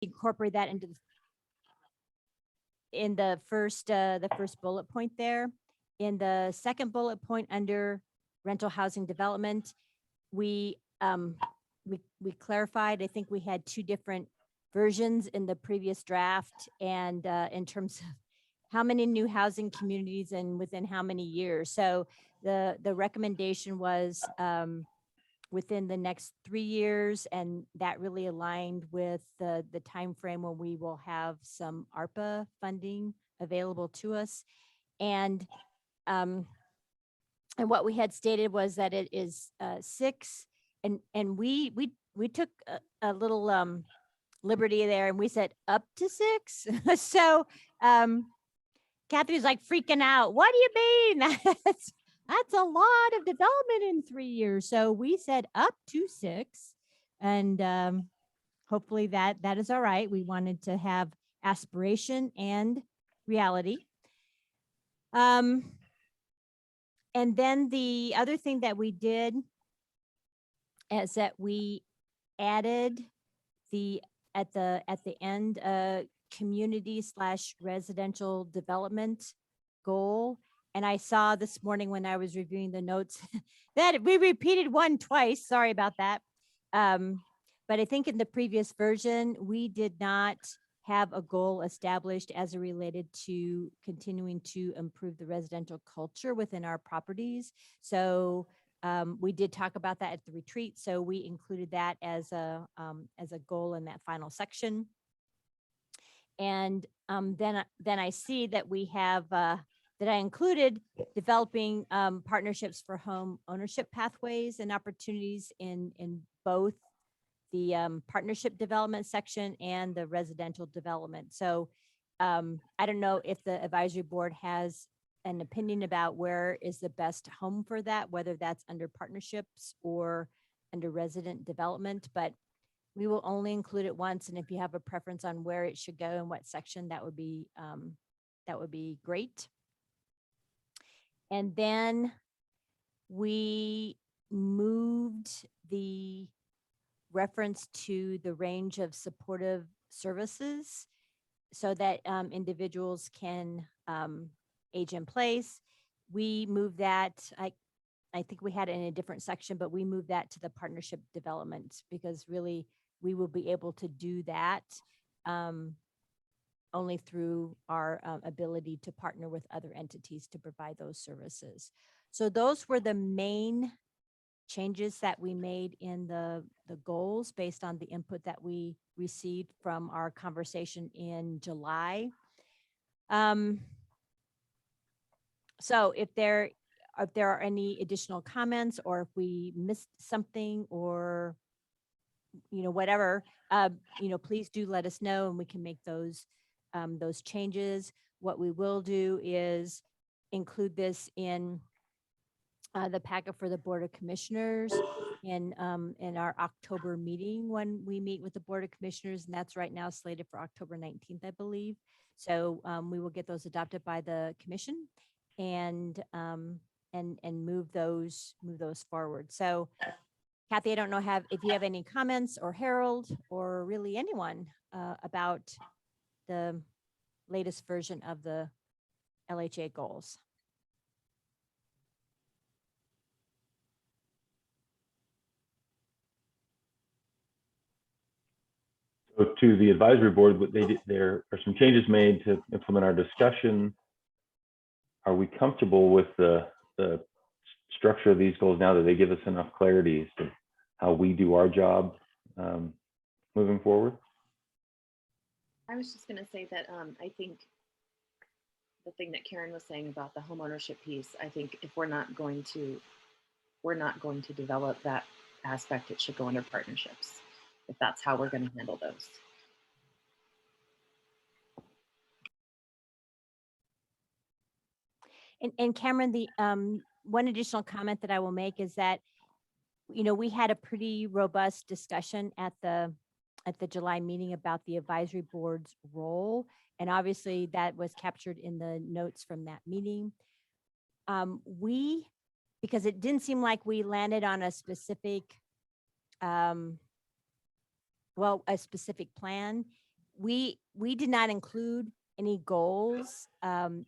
incorporate that into the first bullet point there. In the second bullet point under rental housing development, we clarified, I think we had two different versions in the previous draft, and in terms of how many new housing communities and within how many years. So the recommendation was within the next 3 years, and that really aligned with the time frame when we will have some ARPA funding available to us. And what we had stated was that it is 6, and we took a little liberty there, and we said up to 6. So Kathy's like freaking out. What do you mean? That's a lot of development in 3 years. So we said up to 6, and hopefully that is all right. We wanted to have aspiration and reality. And then the other thing that we did is that we added at the end community/residential development goal. And I saw this morning when I was reviewing the notes that we repeated one twice. Sorry about that. But I think in the previous version, we did not have a goal established as it related to continuing to improve the residential culture within our properties. So we did talk about that at the retreat. So we included that as a goal in that final section. And then I see that we have that I included developing partnerships for home ownership pathways and opportunities in both the partnership development section and the residential development. So I don't know if the advisory board has an opinion about where is the best home for that, whether that's under partnerships or under resident development, but we will only include it once. And if you have a preference on where it should go and what section, that would be great. And then we moved the reference to the range of supportive services so that individuals can age in place. We moved that, I think we had it in a different section, but we moved that to the partnership development because really we will be able to do that only through our ability to partner with other entities to provide those services. So those were the main changes that we made in the goals based on the input that we received from our conversation in July. So if there are any additional comments, or if we missed something, or whatever, please do let us know and we can make those changes. What we will do is include this in the packet for the Board of Commissioners in our October meeting when we meet with the Board of Commissioners, and that's right now slated for October 19th, I believe. So we will get those adopted by the commission and move those forward. So Kathy, I don't know if you have any comments, or Harold, or really anyone about the latest version of the LHA goals. So to the advisory board, there are some changes made to implement our discussion. Are we comfortable with the structure of these goals now that they give us enough clarity as to how we do our job moving forward? I was just going to say that I think the thing that Karen was saying about the homeownership piece, I think if we're not going to develop that aspect, it should go under partnerships, if that's how we're going to handle those. And Cameron, the one additional comment that I will make is that, we had a pretty robust discussion at the July meeting about the advisory board's role. And obviously that was captured in the notes from that meeting. Because it didn't seem like we landed on a specific, a specific plan. we did not include any goals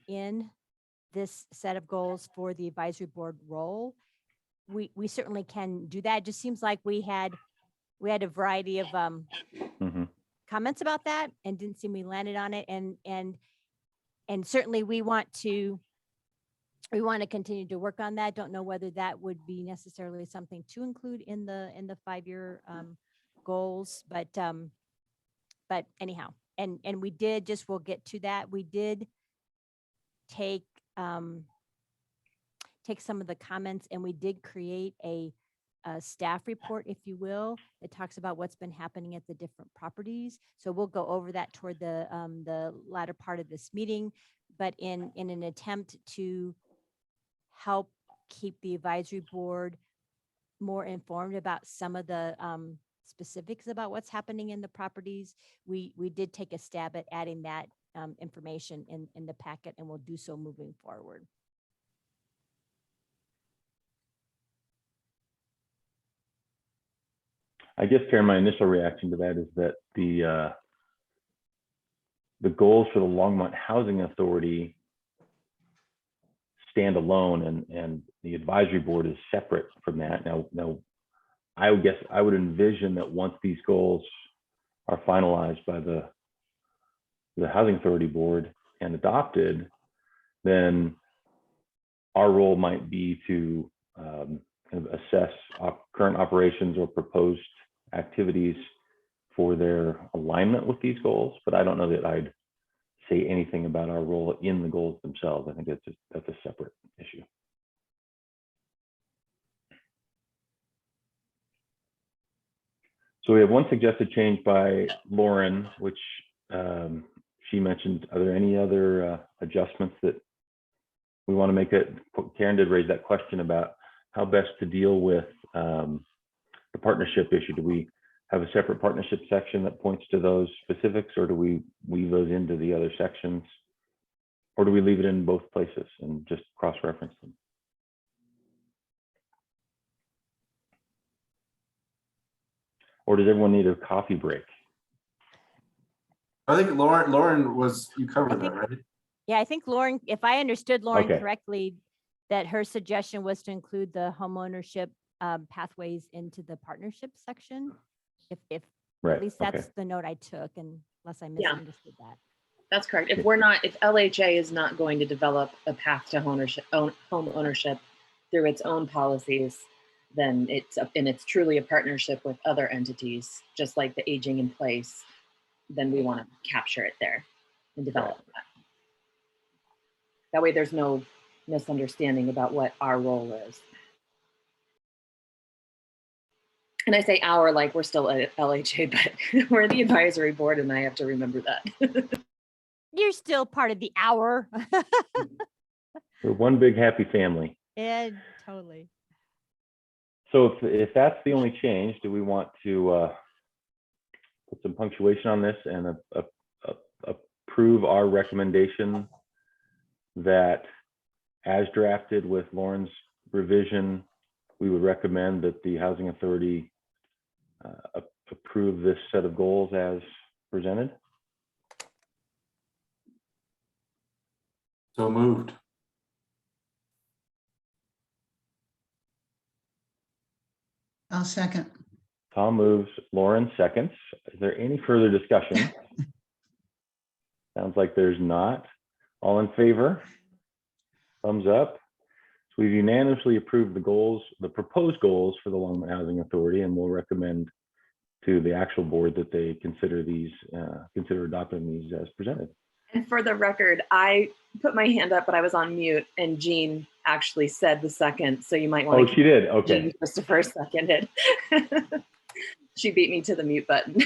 in this set of goals for the advisory board role. We certainly can do that. It just seems like we had a variety of comments about that, and didn't seem we landed on it. And certainly we want to continue to work on that. Don't know whether that would be necessarily something to include in the 5-year goals, but anyhow, and we did just, we'll get to that. We did take some of the comments, and we did create a staff report, if you will, that talks about what's been happening at the different properties. So we'll go over that toward the latter part of this meeting, but in an attempt to help keep the advisory board more informed about some of the specifics about what's happening in the properties, we did take a stab at adding that information in the packet, and we'll do so moving forward. I guess, Karen, my initial reaction to that is that the goals for the Longmont Housing Authority stand alone, and the advisory board is separate from that. Now, I would guess I would envision that once these goals are finalized by the Housing Authority board and adopted, then our role might be to kind of assess current operations or proposed activities for their alignment with these goals. But I don't know that I'd say anything about our role in the goals themselves. I think that's a separate issue. So we have one suggested change by Lauren, which she mentioned. Are there any other adjustments that we want to make? Karen did raise that question about how best to deal with the partnership issue. Do we have a separate partnership section that points to those specifics, or do we weave those into the other sections, or do we leave it in both places and just cross-reference them? Or does everyone need a coffee break? I think Lauren was, you covered that, right? Yeah, I think Lauren, if I understood Lauren Okay. correctly, that her suggestion was to include the homeownership pathways into the partnership section. If Right. at least that's the note I took, unless I Yeah. misunderstood that. That's correct. If LHA is not going to develop a path to home ownership through its own policies, then it's truly a partnership with other entities, just like the aging in place, then we want to capture it there and develop that. That way there's no misunderstanding about what our role is. And I say our like we're still at LHA, but we're the advisory board, and I have to remember that. You're still part of the hour. We're one big happy family. Yeah, totally. So if that's the only change, do we want to put some punctuation on this and approve our recommendation that, as drafted with Lauren's revision, we would recommend that the Housing Authority approve this set of goals as presented? So moved. I'll second. Tom moves, Lauren seconds. Is there any further discussion? Sounds like there's not. All in favor? Thumbs up. So we've unanimously approved the goals, the proposed goals for the Longmont Housing Authority, and we'll recommend to the actual board that they consider adopting these as presented. And for the record, I put my hand up, but I was on mute, and Jean actually said the second, so you might want to. Oh, she did. Okay. Jean Christopher seconded. She beat me to the mute button.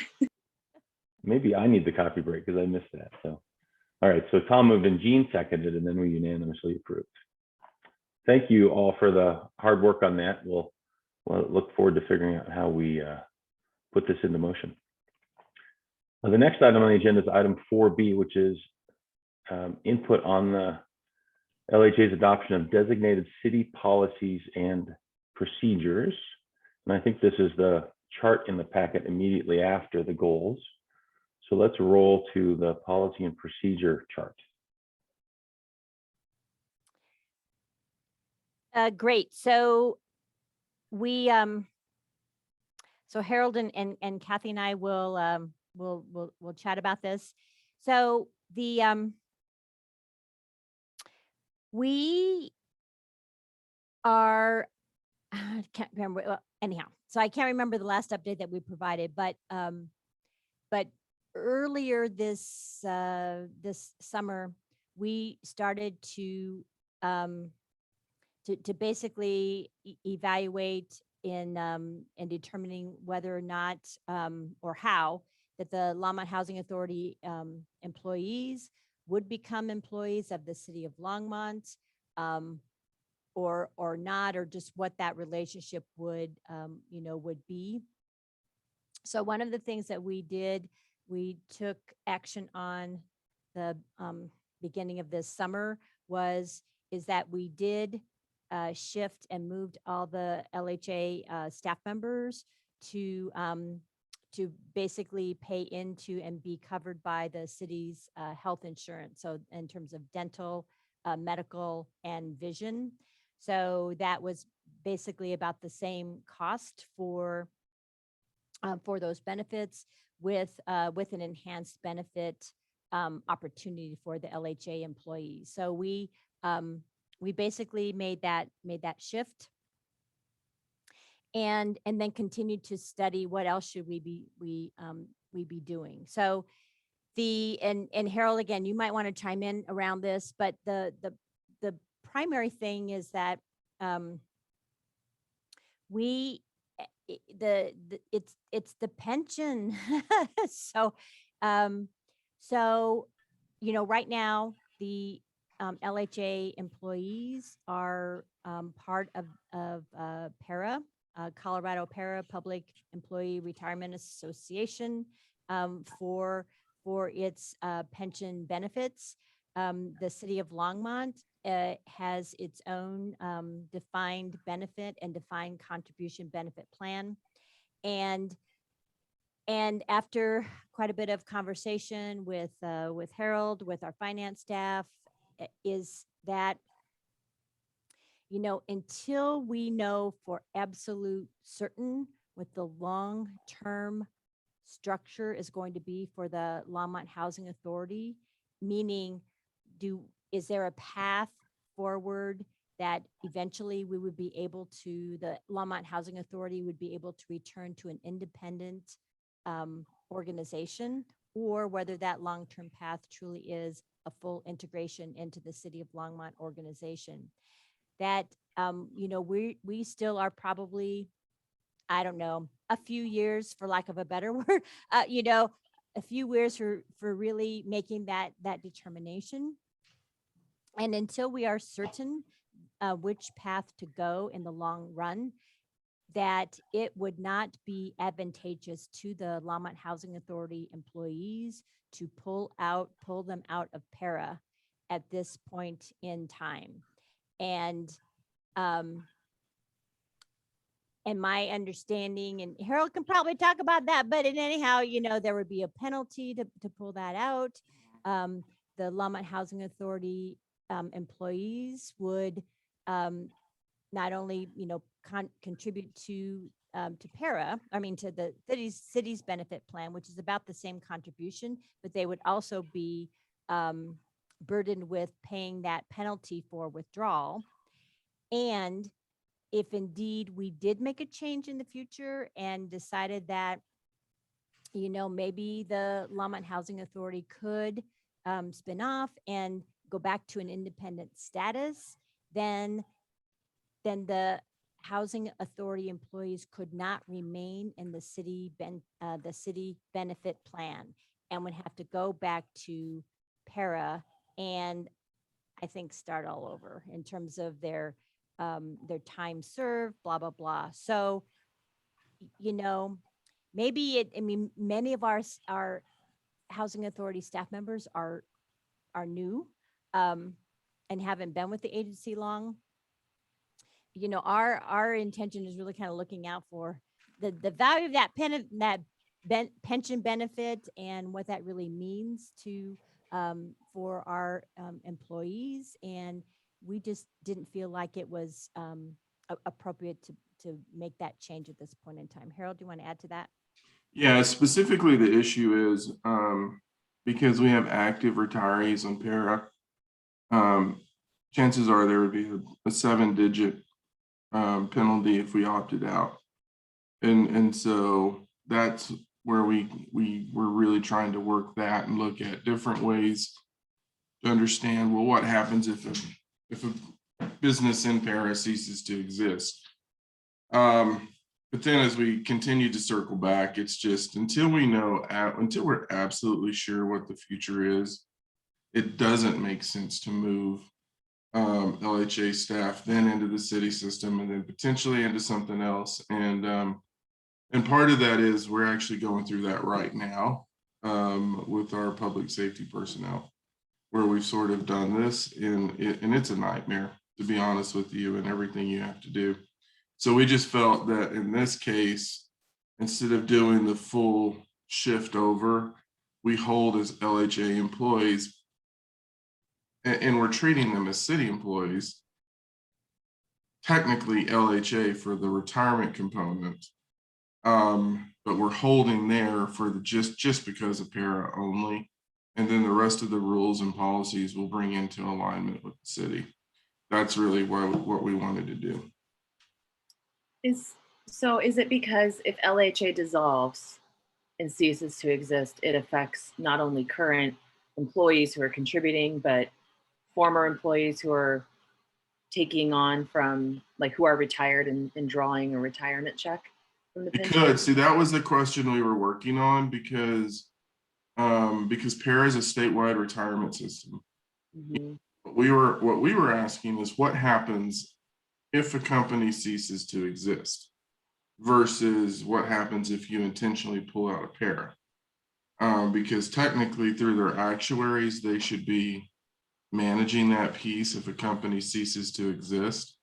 Maybe I need the coffee break because I missed that. So, all right. So Tom moved and Jean seconded, and then we unanimously approved. Thank you all for the hard work on that. We'll look forward to figuring out how we put this into motion. The next item on the agenda is item 4B, which is input on the LHA's adoption of designated city policies and procedures. And I think this is the chart in the packet immediately after the goals. So let's roll to the policy and procedure chart. Great. So we, so Harold and Kathy and I will, we'll chat about this. So the, we are, I can't remember, well, anyhow, so I can't remember the last update that we provided, but earlier this, this summer, we started to basically evaluate in determining whether or not or how that the Longmont Housing Authority employees would become employees of the City of Longmont, or not, or just what that relationship would would be. So one of the things that we did, we took action on the beginning of this summer is that we did shift and moved all the LHA staff members to basically pay into and be covered by the city's health insurance. So in terms of dental, medical, and vision. So that was basically about the same cost for those benefits with an enhanced benefit opportunity for the LHA employees. So we basically made that shift, and then continued to study what else should we be doing. So and Harold, again, you might want to chime in around this, but the primary thing is that it's the pension. So right now the LHA employees are part of PARA, Colorado PARA Public Employee Retirement Association, for its pension benefits. The City of Longmont has its own defined benefit and defined contribution benefit plan. And after quite a bit of conversation with Harold, with our finance staff, is that, until we know for absolute certain what the long-term structure is going to be for the Longmont Housing Authority, meaning is there a path forward that eventually we would be able to, the Longmont Housing Authority would be able to return to an independent organization, or whether that long-term path truly is a full integration into the City of Longmont organization. That, we still are probably, I don't know, a few years, for lack of a better word, a few years for really making that determination. And until we are certain which path to go in the long run, that it would not be advantageous to the Longmont Housing Authority employees to pull them out of PARA at this point in time. And my understanding, and Harold can probably talk about that, but anyhow, there would be a penalty to pull that out. The Longmont Housing Authority employees would not only, contribute to PARA, to the city's benefit plan, which is about the same contribution, but they would also be burdened with paying that penalty for withdrawal. And if indeed we did make a change in the future and decided that, maybe the Longmont Housing Authority could spin off and go back to an independent status, then the Housing Authority employees could not remain in the city benefit plan and would have to go back to PARA and, I think, start all over in terms of their time served, blah, blah, blah. So, maybe many of our Housing Authority staff members are new and haven't been with the agency long. Our intention is really kind of looking out for the value of that pension benefit and what that really means to for our employees. And we just didn't feel like it was appropriate to make that change at this point in time. Harold, do you want to add to that? Yeah, specifically the issue is because we have active retirees on para, chances are there would be a 7-digit penalty if we opted out. And so that's where we were really trying to work that and look at different ways to understand, well, what happens if a business in para ceases to exist. But then as we continue to circle back, it's just until we're absolutely sure what the future is, it doesn't make sense to move LHA staff then into the city system and then potentially into something else. And part of that is we're actually going through that right now with our public safety personnel, where we've sort of done this, and it's a nightmare, to be honest with you, and everything you have to do. So we just felt that in this case, instead of doing the full shift over, we hold as LHA employees, and we're treating them as city employees, technically LHA for the retirement component, but we're holding there for the just because of para only, and then the rest of the rules and policies will bring into alignment with the city. That's really what we wanted to do. Is it because if LHA dissolves and ceases to exist, it affects not only current employees who are contributing, but former employees who are taking on from, like, who are retired and drawing a retirement check from the It pension? could. See, that was the question we were working on because para is a statewide retirement system. Mhm. What we were asking is what happens if a company ceases to exist versus what happens if you intentionally pull out a para. Because technically through their actuaries, they should be managing that piece if a company ceases to exist.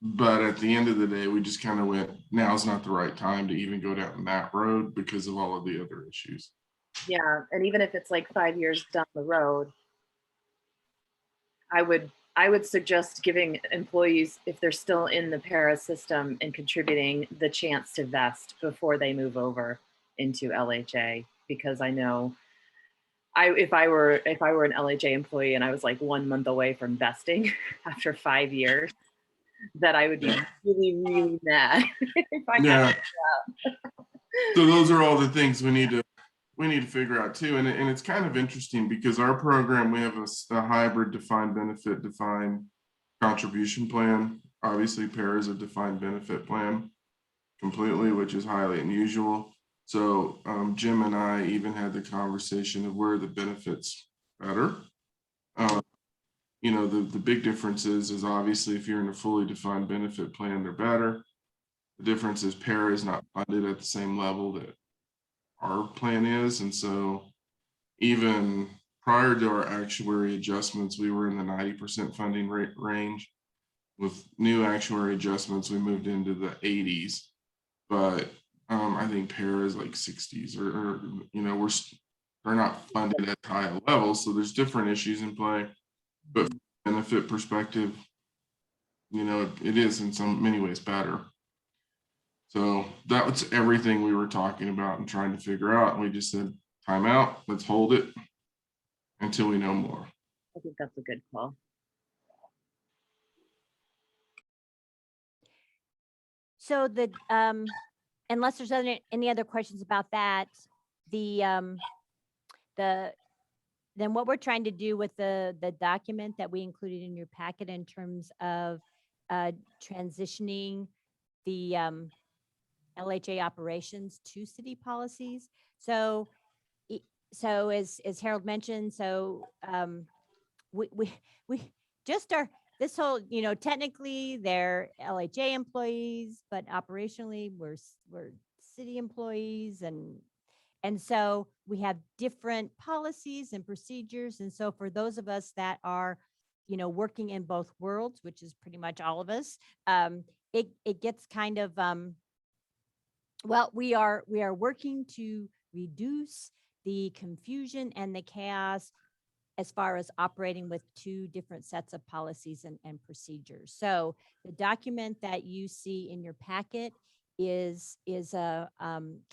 But at the end of the day, we just kind of went, now's not the right time to even go down that road because of all of the other issues. Yeah, and even if it's like 5 years down the road, I would suggest giving employees, if they're still in the para system and contributing, the chance to vest before they move over into LHA, because I know if I were an LHA employee and I was like 1 month away from vesting after 5 years, that I would be really, really mad if I Yeah. had. So those are all the things we need to figure out too. And it's kind of interesting because our program, we have a hybrid defined benefit, defined contribution plan. Obviously, para is a defined benefit plan completely, which is highly unusual. So Jim and I even had the conversation of where the benefits better. You know, the big difference is obviously if you're in a fully defined benefit plan, they're better. The difference is para is not funded at the same level that our plan is. And so even prior to our actuary adjustments, we were in the 90% funding rate range. With new actuary adjustments, we moved into the 80s. But I think para is like 60s, or you know, they're not funded at high a level. So there's different issues in play. But from a benefit perspective, you know, it is in many ways better. So that was everything we were talking about and trying to figure out. And we just said, time out, let's hold it until we know more. I think that's a good call. So unless there's any other questions about that, then what we're trying to do with the document that we included in your packet in terms of transitioning the LHA operations to city policies. So as Harold mentioned, we just are this whole, you know, technically they're LHA employees, but operationally we're city employees, and so we have different policies and procedures. And so for those of us that are, you know, working in both worlds, which is pretty much all of us, it gets kind of Well, we are working to reduce the confusion and the chaos as far as operating with two different sets of policies and procedures. So the document that you see in your packet is a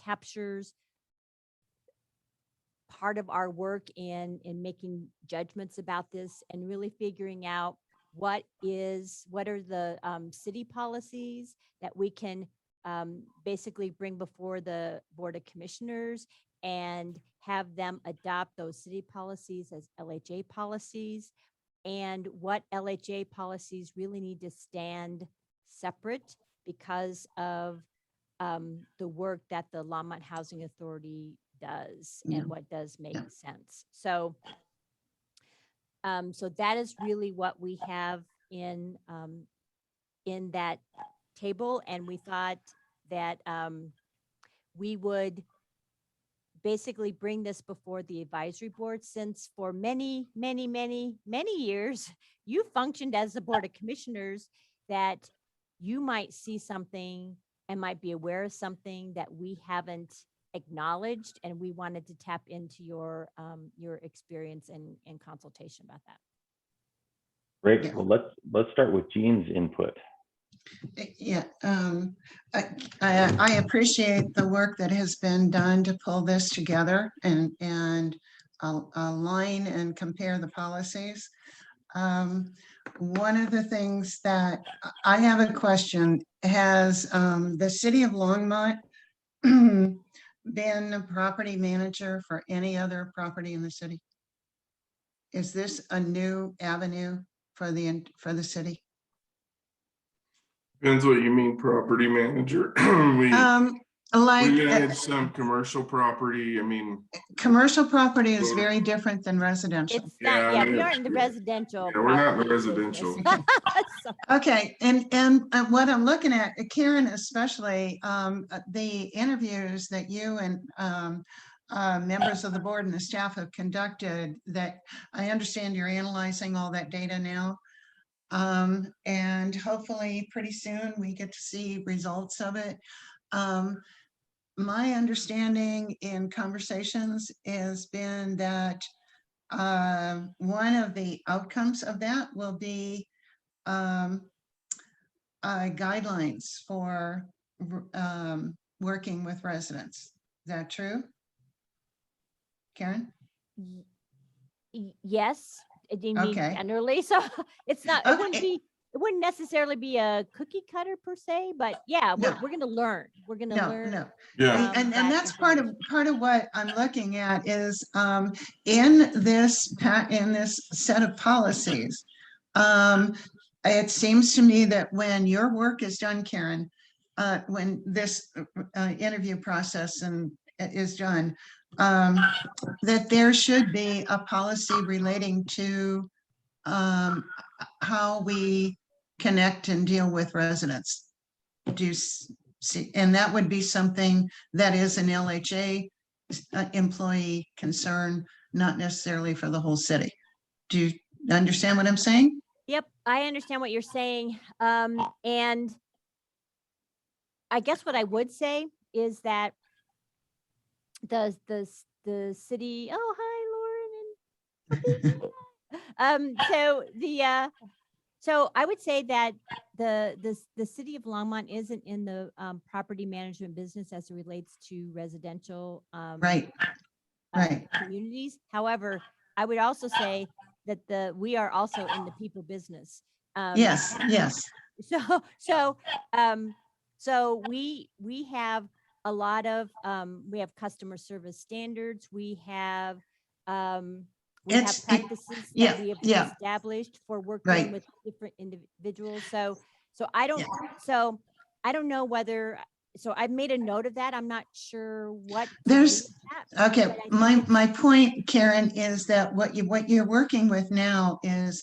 captures part of our work in making judgments about this and really figuring out what are the city policies that we can basically bring before the Board of Commissioners and have them adopt those city policies as LHA policies, and what LHA policies really need to stand separate because of the work that the Longmont Housing Authority does Yeah. and what does make Yeah. sense. So so that is really what we have in that table, and we thought that we would basically bring this before the advisory board, since for many years you functioned as the Board of Commissioners, that you might see something and might be aware of something that we haven't acknowledged, and we wanted to tap into your experience and consultation about that. Great. Yeah. Well, let's start with Jean's input. Yeah, I appreciate the work that has been done to pull this together and align and compare the policies. One of the things that I have a question, has the City of Longmont been a property manager for any other property in the city? Is this a new avenue for the city? Depends what you mean, property manager. We Like manage some commercial property. I mean, commercial property is very different than residential. It's not, Yeah, we yeah, aren't in the yeah. residential. Yeah, we're not in the property business. residential. So- Okay, and what I'm looking at, Karen, especially the interviews that you and members of the board and the staff have conducted, that I understand you're analyzing all that data now. And hopefully pretty soon we get to see results of it. My understanding in conversations has been that one of the outcomes of that will be guidelines for working with residents. Is that true, Karen? Yes, do you mean Okay. generally? So it's not, Okay. it wouldn't necessarily be a cookie cutter per se, but yeah, No. we're going to learn. We're going to No, learn. no. Yeah, And that that's part of what I'm looking at is in this set of policies. It seems to me that when your work is done, Karen, when this interview process is done, that there should be a policy relating to how we connect and deal with residents. Do you see? And that would be something that is an LHA employee concern, not necessarily for the whole city. Do you understand what I'm saying? Yep, I understand what you're saying. And I guess what I would say is that the city, oh, hi, Lauren. So I would say that the city of Longmont isn't in the property management business as it relates to residential Right, right. communities. However, I would also say that we are also in the people business. Yes, yes. So we have a lot of we have customer service standards. We have practices yeah, that we have yeah. established for working Right. with different individuals. So I don't know whether. So I've made a note of that. I'm not sure what. to do There's with that, okay. but I think My point, Karen, is that what you're working with now is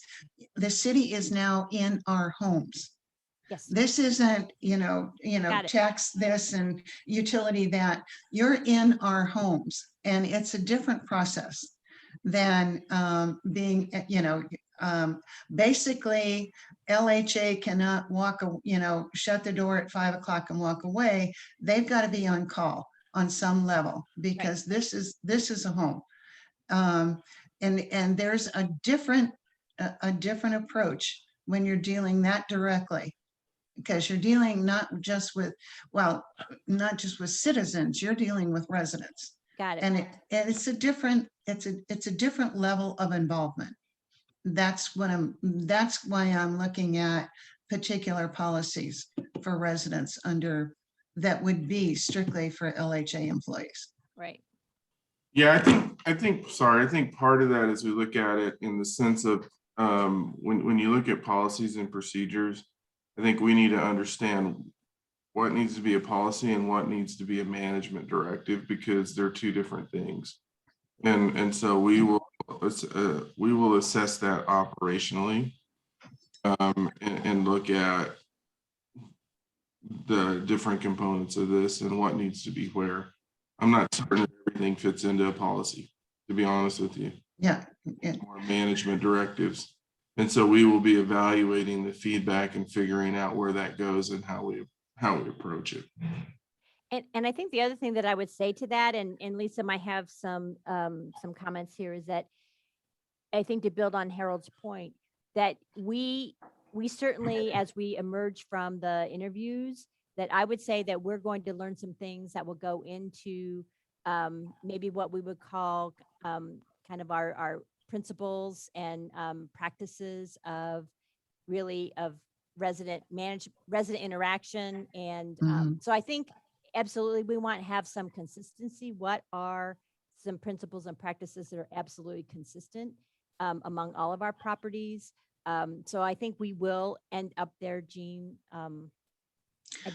the city is now in our homes. yes. This isn't, Got it. tax this and utility that. You're in our homes, and it's a different process than being, Basically, LHA cannot shut the door at 5 o'clock and walk away. They've got to be on call on some level because this is a home. And there's a different approach when you're dealing that directly, because you're dealing not just with citizens, you're dealing with residents. Got it. And it's a different level of involvement. That's why I'm looking at particular policies for residents that would be strictly for LHA employees. Right. Yeah, I think part of that is we look at it in the sense of when you look at policies and procedures, I think we need to understand what needs to be a policy and what needs to be a management directive, because they're two different things. And so we will assess that operationally and look at the different components of this and what needs to be where. I'm not certain that everything fits into a policy, to be honest with you. Yeah. More management directives. And so we will be evaluating the feedback and figuring out where that goes and how we approach it. And I think the other thing that I would say to that, and Lisa might have some comments here, is that I think, to build on Harold's point, that we certainly, as we emerge from the interviews, that I would say that we're going to learn some things that will go into maybe what we would call kind of our principles and practices of resident interaction. And so I think absolutely we want to have some consistency. What are some principles and practices that are absolutely consistent among all of our properties? So I think we will end up there, Jean.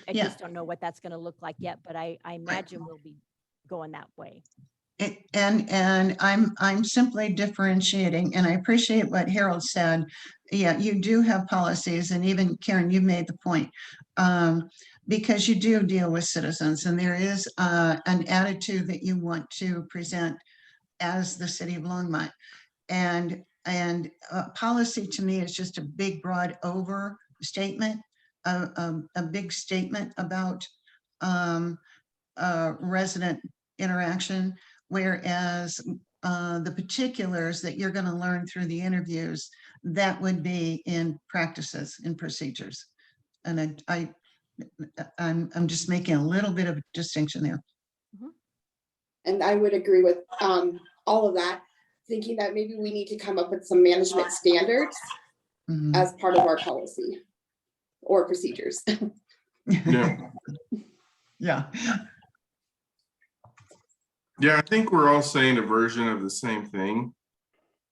I just don't know what that's going to look like yet, but I imagine we'll be going that way. And I'm simply differentiating, and I appreciate what Harold said. Yeah, you do have policies, and even Karen, you made the point, because you do deal with citizens, and there is an attitude that you want to present as the City of Longmont. And policy to me is just a big, broad overstatement, a big statement about resident interaction, whereas the particulars that you're going to learn through the interviews, that would be in practices and procedures. And I'm just making a little bit of a distinction there. And I would agree with all of that, thinking that maybe we need to come up with some management standards as part of our policy or procedures. Yeah. Yeah. Yeah, I think we're all saying a version of the same thing.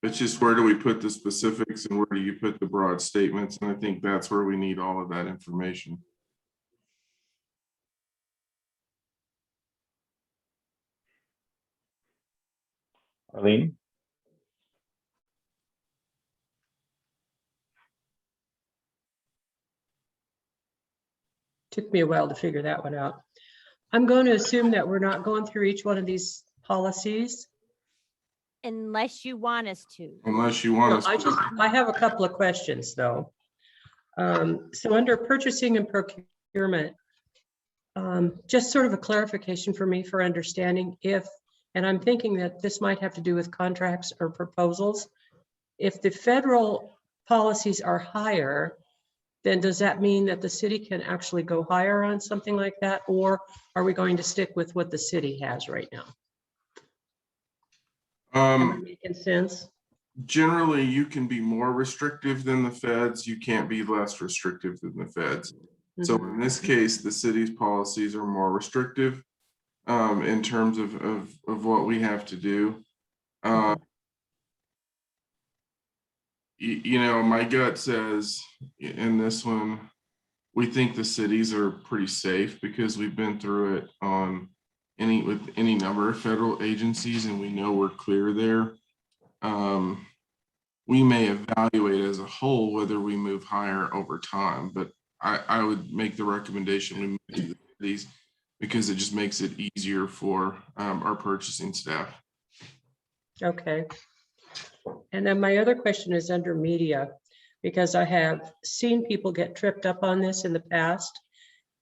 It's just, where do we put the specifics and where do you put the broad statements? And I think that's where we need all of that information. Arlene? Took me a while to figure that one out. I'm going to assume that we're not going through each one of these policies. Unless you want us to. Unless you want No, us I have a couple of questions though. So under purchasing and procurement, just sort of a clarification for me for understanding and I'm thinking that this might have to do with contracts or proposals. If the federal policies are higher, then does that mean that the city can actually go higher on something like that? Or are we going to stick with what the city has right now? Am I making sense? Generally, you can be more restrictive than the feds. You can't be less restrictive than the feds. So in this case, the city's policies are more restrictive in terms of what we have to do. You know, my gut says in this one, we think the cities are pretty safe because we've been through it with any number of federal agencies, and we know we're clear there. We may evaluate as a whole whether we move higher over time, but I would make the recommendation we move to the cities because it just makes it easier for our purchasing staff. Okay. And then my other question is under media, because I have seen people get tripped up on this in the past,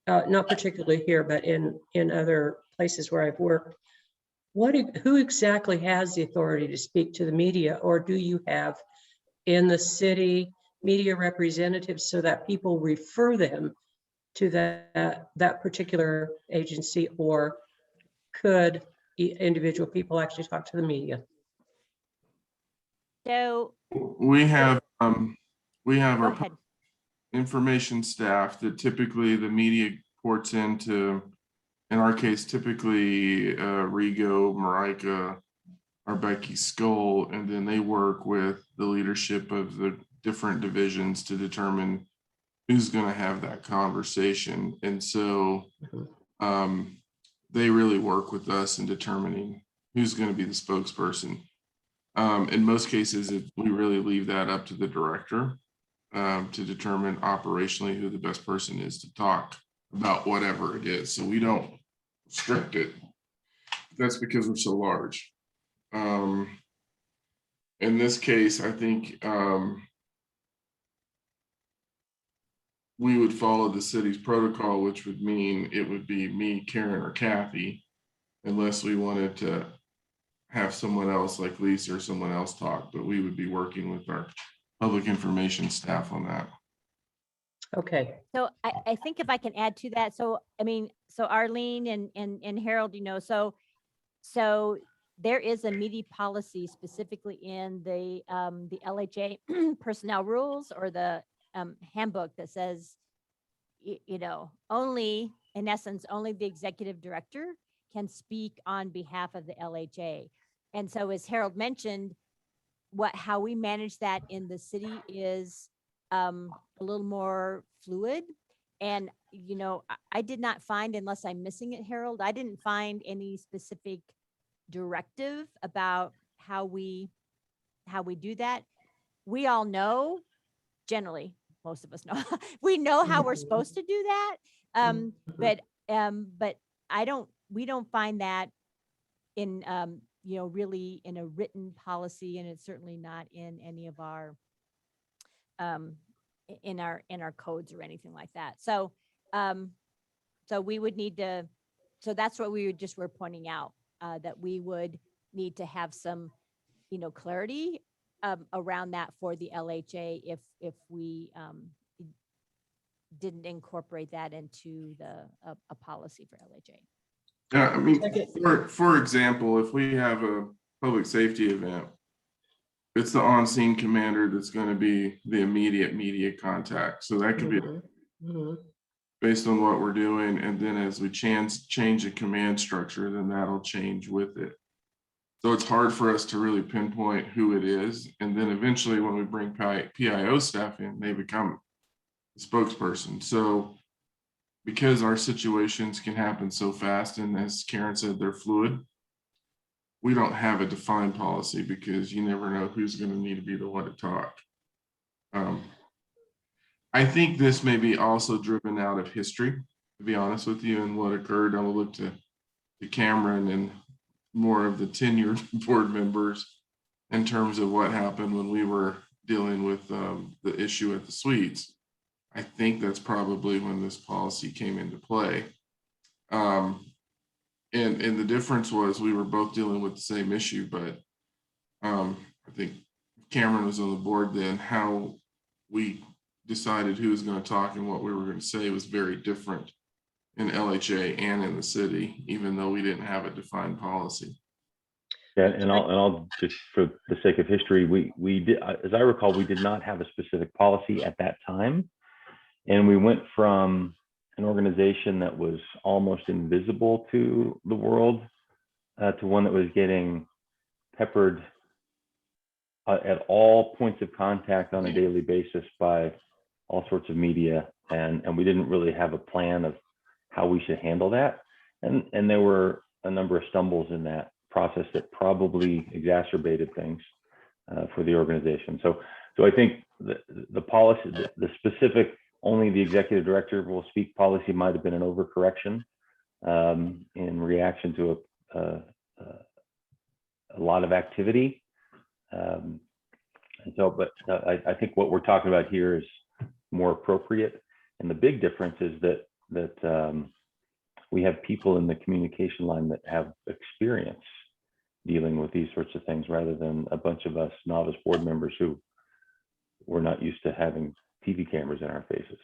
not particularly here, but in other places where I've worked. Who exactly has the authority to speak to the media, or do you have in the city media representatives so that people refer them to that particular agency, or could individual people actually talk to the media? So We have go our ahead. information staff that typically the media ports into, in our case, typically Rigo, Marika, or Becky Skull, and then they work with the leadership of the different divisions to determine who's going to have that conversation. And so they really work with us in determining who's going to be the spokesperson. In most cases, we really leave that up to the director to determine operationally who the best person is to talk about whatever it is. So we don't restrict it. That's because we're so large. In this case, I think we would follow the city's protocol, which would mean it would be me, Karen, or Kathy, unless we wanted to have someone else like Lisa or someone else talk, but we would be working with our public information staff on that. Okay. So I think if I can add to that, so I mean, so Arlene and Harold, you know, so there is a media policy specifically in the LHA personnel rules or the handbook that says, you know, only, in essence, only the executive director can speak on behalf of the LHA. And so as Harold mentioned, how we manage that in the city is a little more fluid. And, you know, I did not find, unless I'm missing it, Harold, I didn't find any specific directive about how we do that. We all know, generally, most of us know, we know how we're supposed to do that. But we don't find that in, you know, really in a written policy, and it's certainly not in any of our, in our codes or anything like that. So, so we would need to, so that's what we were pointing out, that we would need to have some, you know, clarity around that for the LHA if we didn't incorporate that into a policy for LHA. Yeah, I mean, for example, if we have a public safety event, it's the on-scene commander that's going to be the immediate media contact. So that could be based on what we're doing. And then as we change the command structure, then that'll change with it. So it's hard for us to really pinpoint who it is. And then eventually when we bring PIO staff in, they become the spokesperson. So because our situations can happen so fast, and as Karen said, they're fluid, we don't have a defined policy because you never know who's going to need to be the one to talk. I think this may be also driven out of history, to be honest with you, and what occurred. I will look to Cameron and more of the tenured board members in terms of what happened when we were dealing with the issue at the suites. I think that's probably when this policy came into play. And the difference was we were both dealing with the same issue, but I think Cameron was on the board then. How we decided who was going to talk and what we were going to say was very different in LHA and in the city, even though we didn't have a defined policy. Yeah, and I'll just, for the sake of history, we did, as I recall, we did not have a specific policy at that time. And we went from an organization that was almost invisible to the world to one that was getting peppered at all points of contact on a daily basis by all sorts of media. And we didn't really have a plan of how we should handle that. And there were a number of stumbles in that process that probably exacerbated things for the organization. So I think the policy, the specific, only the executive director will speak policy might have been an overcorrection in reaction to a lot of activity. And so, but I think what we're talking about here is more appropriate. And the big difference is that we have people in the communication line that have experience dealing with these sorts of things, rather than a bunch of us novice board members who were not used to having TV cameras in our faces.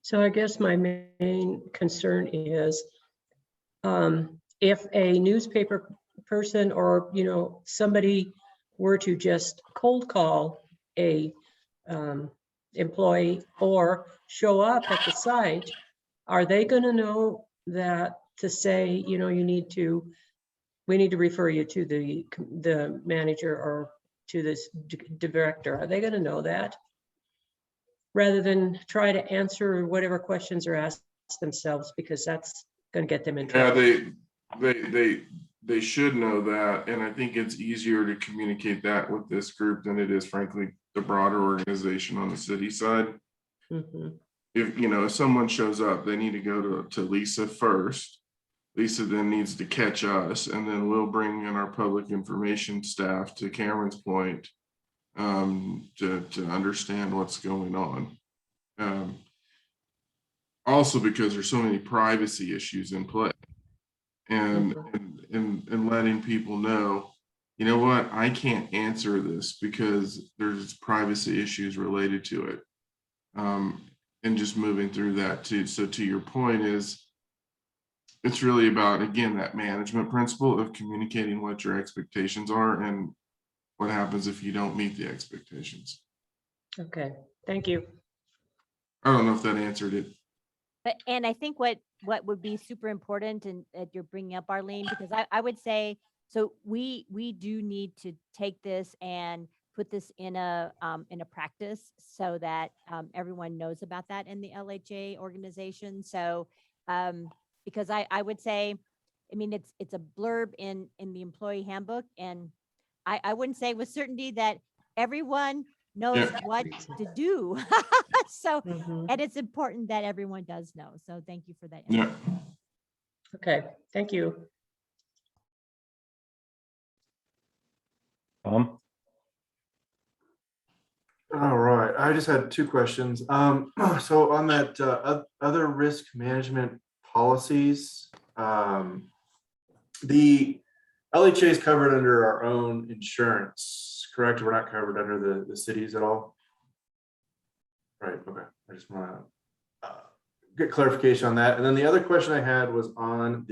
So I guess my main concern is if a newspaper person or, you know, somebody were to just cold call a employee or show up at the site, are they going to know that to say, you know, we need to refer you to the manager or to this director? Are they going to know that, rather than try to answer whatever questions are asked themselves, because that's going to get them in trouble? Yeah, they should know that, and I think it's easier to communicate that with this group than it is, frankly, the broader organization on the city side. Mhm. If someone shows up, they need to go to Lisa first. Lisa then needs to catch us, and then we'll bring in our public information staff, to Cameron's point, to understand what's going on. Also, because there's so many privacy issues in play, and letting people know, you know what, I can't answer this because there's privacy issues related to it, and just moving through that too. So to your point is, it's really about, again, that management principle of communicating what your expectations are and what happens if you don't meet the expectations. Okay, thank you. I don't know if that answered it. And I think what would be super important, and that you're bringing up, Arlene, because I would say, so we do need to take this and put this in a practice, so that everyone knows about that in the LHA organization. So because I would say, I mean, it's a blurb in the employee handbook, and I wouldn't say with certainty that everyone knows what to do. So, and it's important that everyone does know. So thank you for that. Yeah. Okay, thank you. Tom? All right, I just had two questions. So on that other risk management policies, the LHA is covered under our own insurance, correct? We're not covered under the cities at all? Right, okay. I just want to get clarification on that. And then the other question I had was on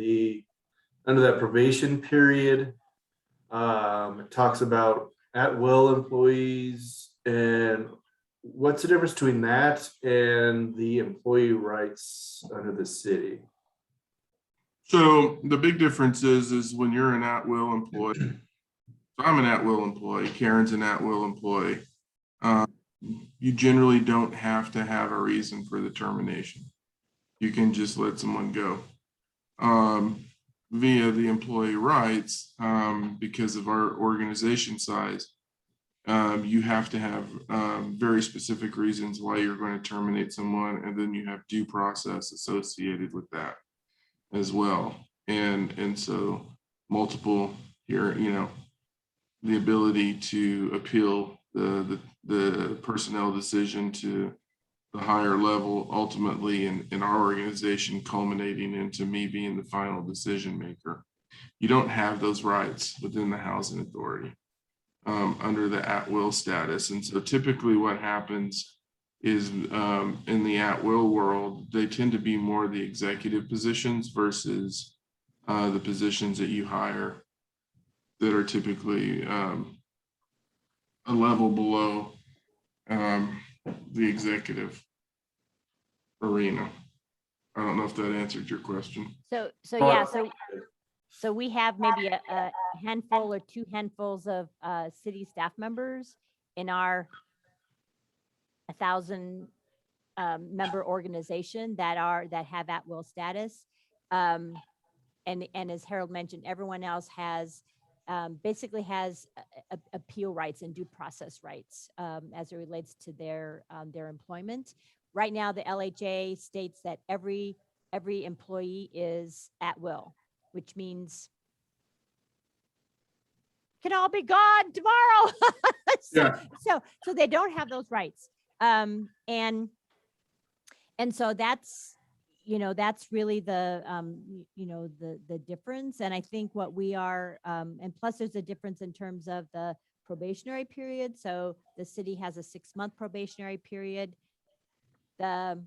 under that probation period. It talks about at-will employees, and what's the difference between that and the employee rights under the city? So the big difference is when you're an at-will employee. So I'm an at-will employee. Karen's an at-will employee. You generally don't have to have a reason for the termination. You can just let someone go. Via the employee rights, because of our organization size, you have to have very specific reasons why you're going to terminate someone, and then you have due process associated with that as well. And so multiple here, the ability to appeal the personnel decision to the higher level, ultimately in our organization, culminating into me being the final decision maker. You don't have those rights within the housing authority under the at-will status. And so typically what happens is in the at-will world, they tend to be more the executive positions versus the positions that you hire that are typically a level below the executive arena. I don't know if that answered your question. So yeah, so we have maybe a handful or two handfuls of city staff members in our 1,000 member organization that have at-will status. And as Harold mentioned, everyone else has basically has appeal rights and due process rights as it relates to their employment. Right now, the LHA states that every employee is at will, which means can all be gone tomorrow. so, Yeah. so they don't have those rights. And so that's, that's really the, the difference. And I think what we are, and plus there's a difference in terms of the probationary period. So the city has a 6-month probationary period. The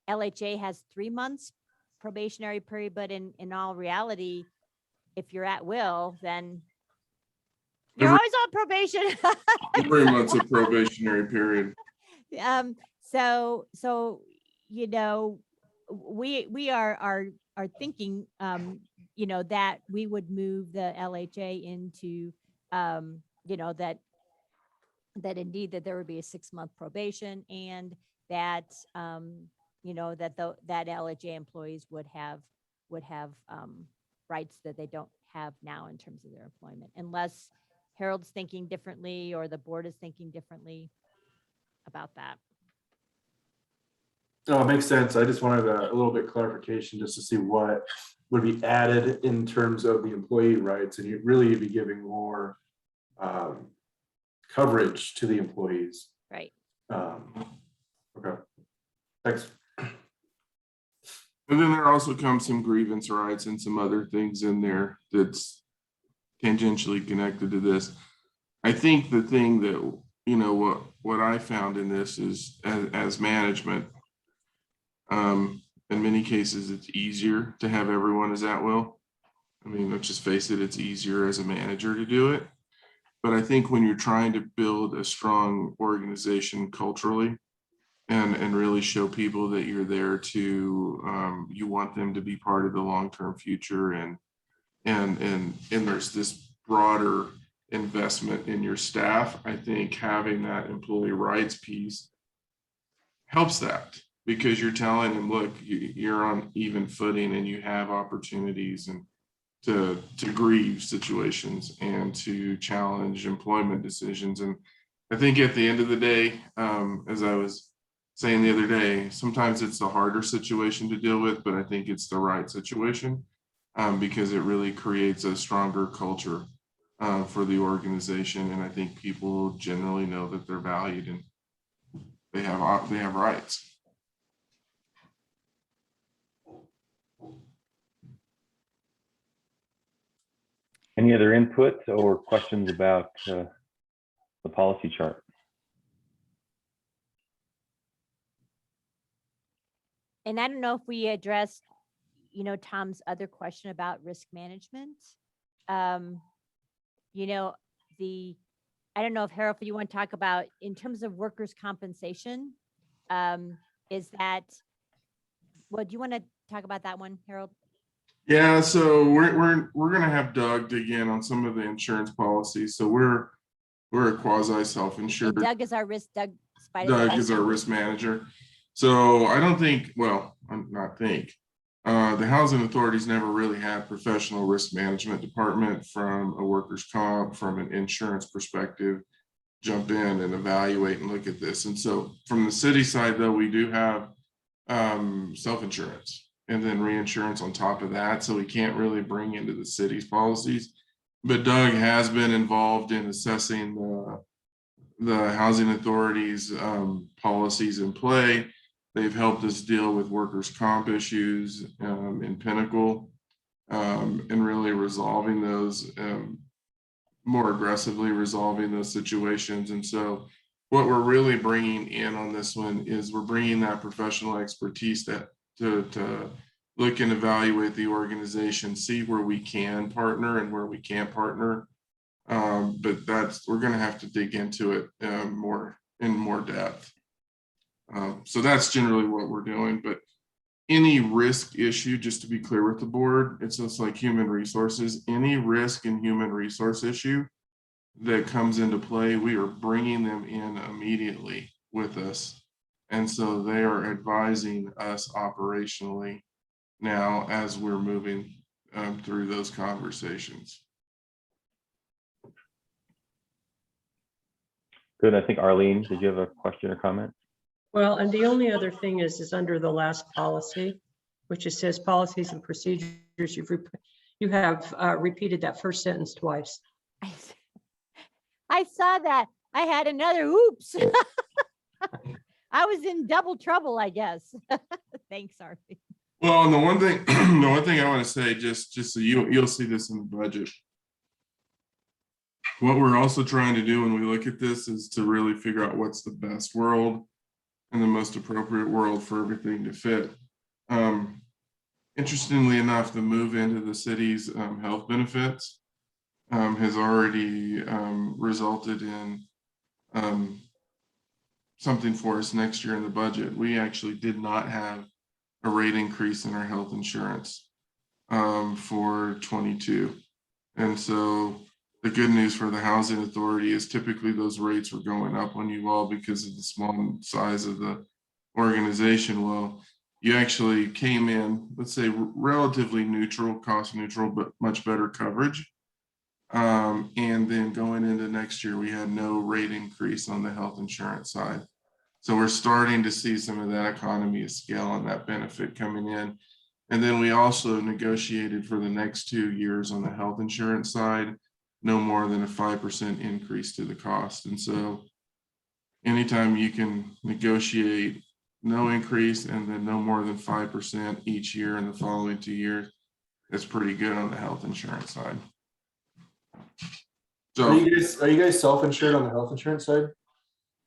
LHA has 3 months probationary period, but in all reality, if you're at will, then you're Every- always on probation. 3 months of probationary period. So we are thinking that we would move the LHA into that indeed that there would be a 6-month probation, and that that LHA employees would have rights that they don't have now in terms of their employment, unless Harold's thinking differently or the board is thinking differently about that. No, it makes sense. I just wanted a little bit clarification just to see what would be added in terms of the employee rights, and you'd really be giving more coverage to the employees. Right. Okay. Thanks. And then there also comes some grievance rights and some other things in there that's tangentially connected to this. I think the thing that, what I found in this is as management, in many cases, it's easier to have everyone as at will. I mean, let's just face it, it's easier as a manager to do it. But I think when you're trying to build a strong organization culturally, and really show people that you're there to, you want them to be part of the long-term future, and there's this broader investment in your staff. I think having that employee rights piece helps that, because you're telling them, look, you're on even footing and you have opportunities and to grieve situations and to challenge employment decisions. And I think at the end of the day, as I was saying the other day, sometimes it's the harder situation to deal with, but I think it's the right situation, because it really creates a stronger culture for the organization. And I think people generally know that they're valued and they have rights. Any other input or questions about the policy chart? And I don't know if we addressed, Tom's other question about risk management. I don't know if Harold, if you want to talk about in terms of workers' compensation, is that, well, do you want to talk about that one, Harold? Yeah, so we're gonna have Doug dig in on some of the insurance policies. So we're a quasi self-insured. Doug is our risk. Doug is our risk manager. So I don't think, well, I'm not think. The housing authorities never really had professional risk management department from a workers' comp, from an insurance perspective, jump in and evaluate and look at this. And so from the city side, though, we do have self-insurance and then reinsurance on top of that. So we can't really bring into the city's policies. But Doug has been involved in assessing the housing authorities policies in play. They've helped us deal with workers' comp issues in Pinnacle, and really resolving those, more aggressively resolving those situations. And so what we're really bringing in on this one is we're bringing that professional expertise to look and evaluate the organization, see where we can partner and where we can't partner. But we're going to have to dig into it in more depth. So that's generally what we're doing. But any risk issue, just to be clear with the board, it's just like human resources. Any risk and human resource issue that comes into play, we are bringing them in immediately with us. And so they are advising us operationally now as we're moving through those conversations. Good. I think Arlene, did you have a question or comment? Well, and the only other thing is under the last policy, which it says policies and procedures. You have repeated that first sentence twice. I saw that. I had another oops. I was in double trouble, I guess. Thanks, Harvey. Well, and the one thing, the one thing I want to say, just so you'll see this in the budget. What we're also trying to do when we look at this is to really figure out what's the best world and the most appropriate world for everything to fit. Interestingly enough, the move into the city's health benefits has already resulted in something for us next year in the budget. We actually did not have a rate increase in our health insurance for 22. And so the good news for the housing authority is typically those rates were going up on you all because of the small size of the organization. Well, you actually came in, let's say, relatively neutral, cost neutral, but much better coverage. And then going into next year, we had no rate increase on the health insurance side. So we're starting to see some of that economy of scale and that benefit coming in. And then we also negotiated for the next 2 years on the health insurance side, no more than a 5% increase to the cost. And so anytime you can negotiate no increase and then no more than 5% each year in the following 2 years, that's pretty good on the health insurance side. So Are you guys self-insured on the health insurance side?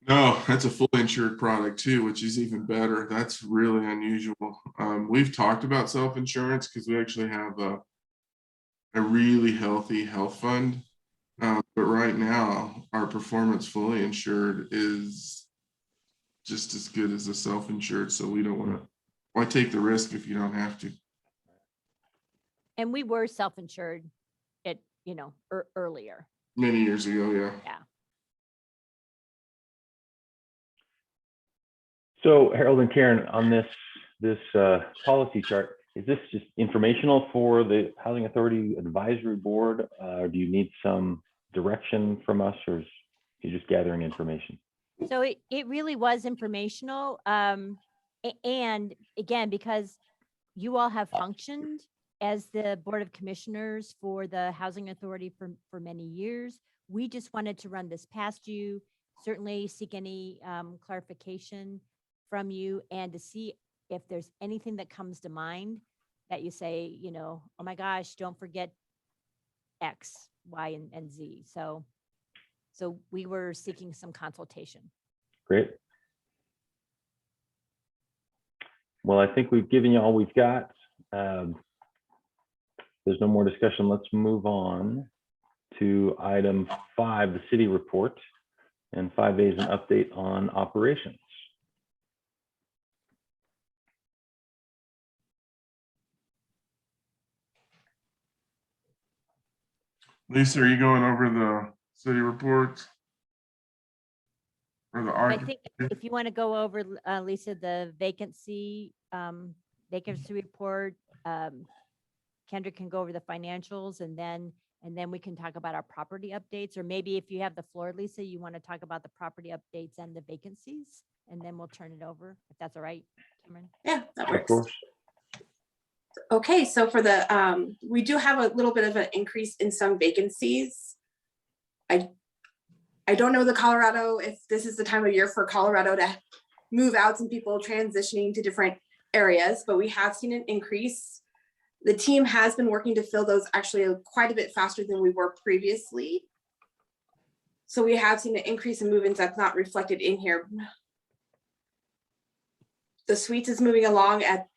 no, that's a fully insured product too, which is even better. That's really unusual. We've talked about self-insurance because we actually have a really healthy health fund. But right now, our performance fully insured is just as good as a self-insured. So we don't want to, why take the risk if you don't have to? And we were self-insured at, earlier. Many years ago, yeah. Yeah. So Harold and Karen, on this policy chart, is this just informational for the Housing Authority Advisory Board? Or do you need some direction from us, or is you just gathering information? So it really was informational. And again, because you all have functioned as the Board of Commissioners for the Housing Authority for many years, we just wanted to run this past you, certainly seek any clarification from you, and to see if there's anything that comes to mind that you say, oh my gosh, don't forget X, Y, and Z. So we were seeking some consultation. Great. Well, I think we've given you all we've got. There's no more discussion. Let's move on to item 5, the city report, and 5A is an update on operations. Lisa, are you going over the city reports? Or the I think if you want to go over, Lisa, the vacancy report, Kendra can go over the financials, and then we can talk about our property updates. Or maybe if you have the floor, Lisa, you want to talk about the property updates and the vacancies, and then we'll turn it over, if that's all right, Cameron. Yeah, that Of works. course. Okay, so for the, we do have a little bit of an increase in some vacancies. I don't know the Colorado, if this is the time of year for Colorado to move out, some people transitioning to different areas, but we have seen an increase. The team has been working to fill those actually quite a bit faster than we were previously. So we have seen an increase in move-ins that's not reflected in here. The suites is moving along at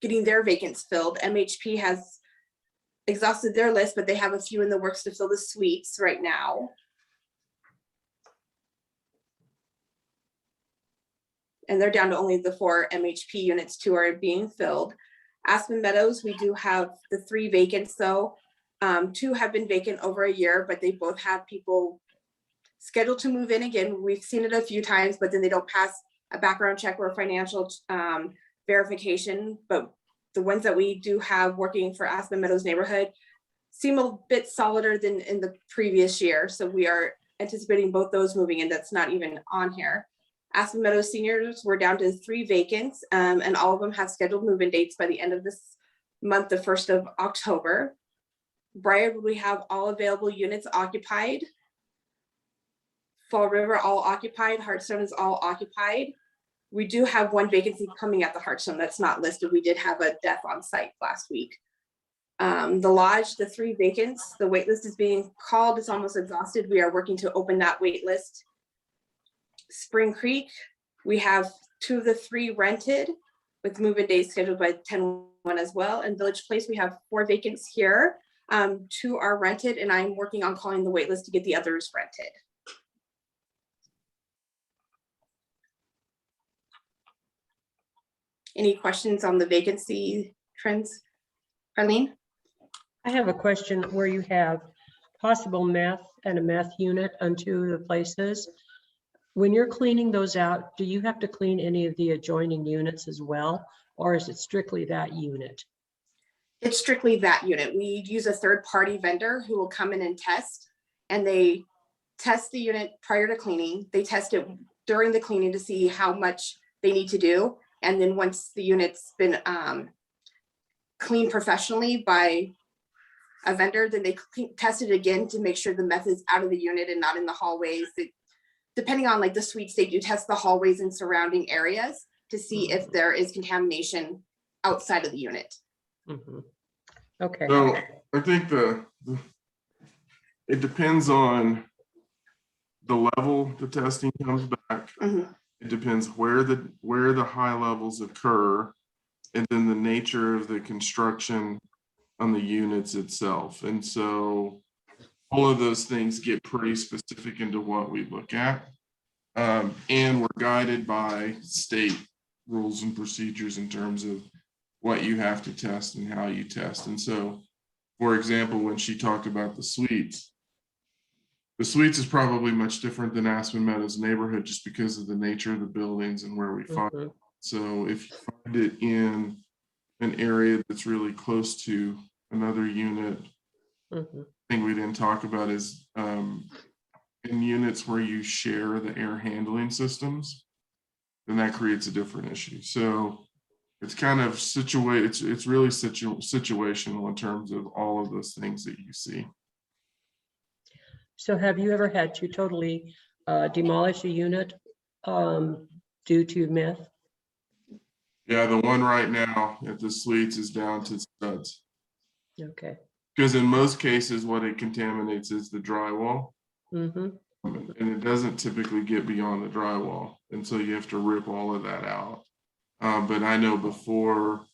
getting their vacants filled. MHP has exhausted their list, but they have a few in the works to fill the suites right now. And they're down to only the 4 MHP units, 2 are being filled. Aspen Meadows, we do have the 3 vacants though. 2 have been vacant over a year, but they both have people scheduled to move in again. We've seen it a few times, but then they don't pass a background check or a financial verification. But the ones that we do have working for Aspen Meadows neighborhood seem a bit solider than in the previous year. So we are anticipating both those moving in. That's not even on here. Aspen Meadows seniors, we're down to 3 vacants, and all of them have scheduled move-in dates by the end of this month, the 1st of October. Briarwood, we have all available units occupied. Fall River all occupied, Hearthstone is all occupied. We do have one vacancy coming at the Hearthstone that's not listed. We did have a death on site last week. The lodge, the 3 vacants, the wait list is being called. It's almost exhausted. We are working to open that wait list. Spring Creek, we have 2 of the 3 rented with move-in days scheduled by 10/1 as well. And Village Place, we have 4 vacants here. 2 are rented, and I'm working on calling the wait list to get the others rented. Any questions on the vacancy trends? Arlene? I have a question where you have possible meth and a meth unit on 2 of the places. When you're cleaning those out, do you have to clean any of the adjoining units as well? Or is it strictly that unit? It's strictly that unit. We use a third-party vendor who will come in and test, and they test the unit prior to cleaning. They test it during the cleaning to see how much they need to do. And then once the unit's been cleaned professionally by a vendor, then they test it again to make sure the meth is out of the unit and not in the hallways. Depending on like the suites, they do test the hallways and surrounding areas to see if there is contamination outside of the unit. Mhm. Okay. So I think it depends on the level the testing comes back. Mhm. It depends where the high levels occur, and then the nature of the construction on the units itself. And so all of those things get pretty specific into what we look at. And we're guided by state rules and procedures in terms of what you have to test and how you test. And so, for example, when she talked about the suites is probably much different than Aspen Meadows neighborhood just because of the nature of the buildings and where we find it. So if you find it in an area that's really close to another unit, thing we didn't talk about is in units where you share the air handling systems, then that creates a different issue. So it's kind of it's really situational in terms of all of those things that you see. So have you ever had to totally demolish a unit due to meth? Yeah, the one right now at the suites is down to studs. Okay. Because in most cases, what it contaminates is the drywall. And it doesn't typically get beyond the drywall. And so you have to rip all of that out. But I know before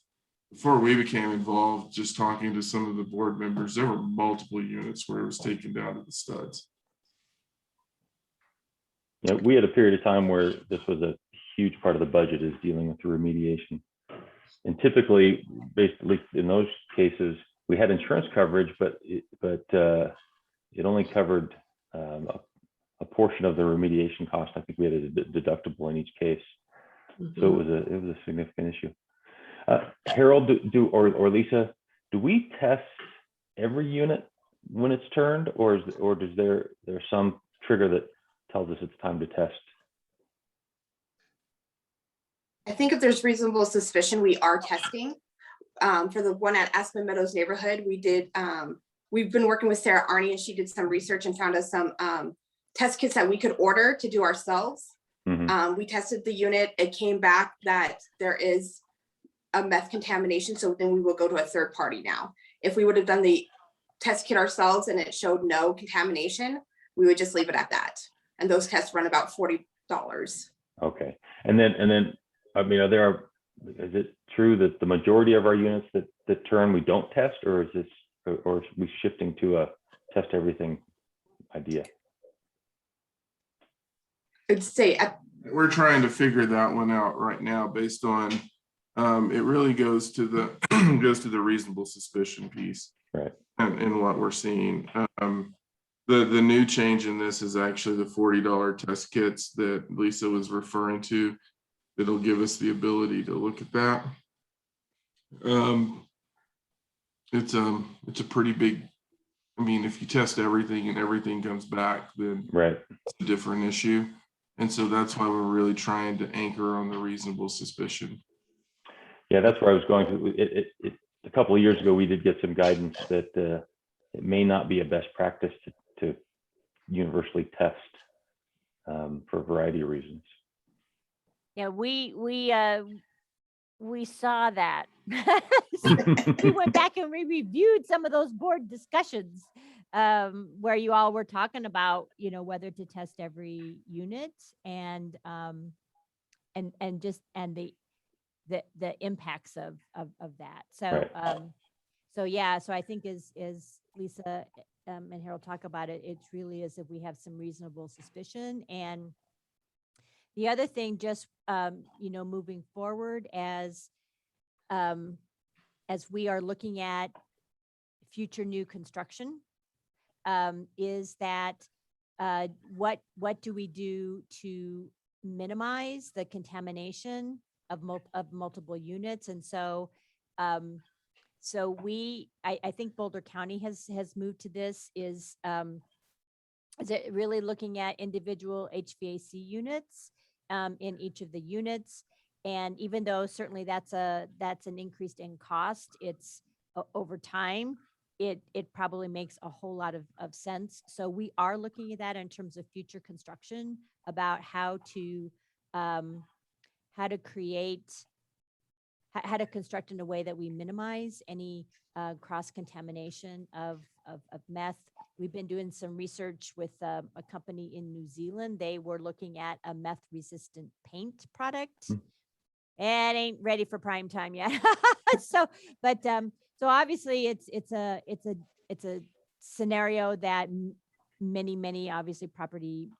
we became involved, just talking to some of the board members, there were multiple units where it was taken down to the studs. Yeah, we had a period of time where this was a huge part of the budget is dealing with the remediation. And typically, basically in those cases, we had insurance coverage, but it only covered a portion of the remediation cost. I think we had a deductible in each case. So it was a significant issue. Harold, or Lisa, do we test every unit when it's turned, or does there's some trigger that tells us it's time to test? I think if there's reasonable suspicion, we are testing. For the one at Aspen Meadows neighborhood, we've been working with Sarah Arney, and she did some research and found us some test kits that we could order to do ourselves. We tested the unit. It came back that there is a meth contamination. So then we will go to a third party now. If we would have done the test kit ourselves and it showed no contamination, we would just leave it at that. And those tests run about $40. Okay. And then, I mean, is it true that the majority of our units that turn, we don't test, or is we shifting to a test everything idea? I'd say we're trying to figure that one out right now based on it really goes to the reasonable suspicion piece, right? And what we're seeing. The new change in this is actually the $40 test kits that Lisa was referring to. That'll give us the ability to look at that. It's a pretty big. I mean, if you test everything and everything comes back, then right, it's a different issue. And so that's why we're really trying to anchor on the reasonable suspicion. Yeah, that's where I was going to. A couple of years ago, we did get some guidance that it may not be a best practice to universally test for a variety of reasons. Yeah, we saw that. We went back and we reviewed some of those board discussions where you all were talking about, you know, whether to test every unit and the impacts of that. So Right. so yeah, so I think as Lisa and Harold talk about it, it's really as if we have some reasonable suspicion. And the other thing, just you know, moving forward as we are looking at future new construction, is that what do we do to minimize the contamination of multiple units? And so so I think Boulder County has moved to this, is it really looking at individual HVAC units in each of the units. And even though certainly that's an increase in cost, it's over time, it probably makes a whole lot of sense. So we are looking at that in terms of future construction, about how to construct in a way that we minimize any cross contamination of meth. We've been doing some research with a company in New Zealand. They were looking at a meth resistant paint product. It ain't ready for prime time yet. So obviously it's a scenario that many obviously property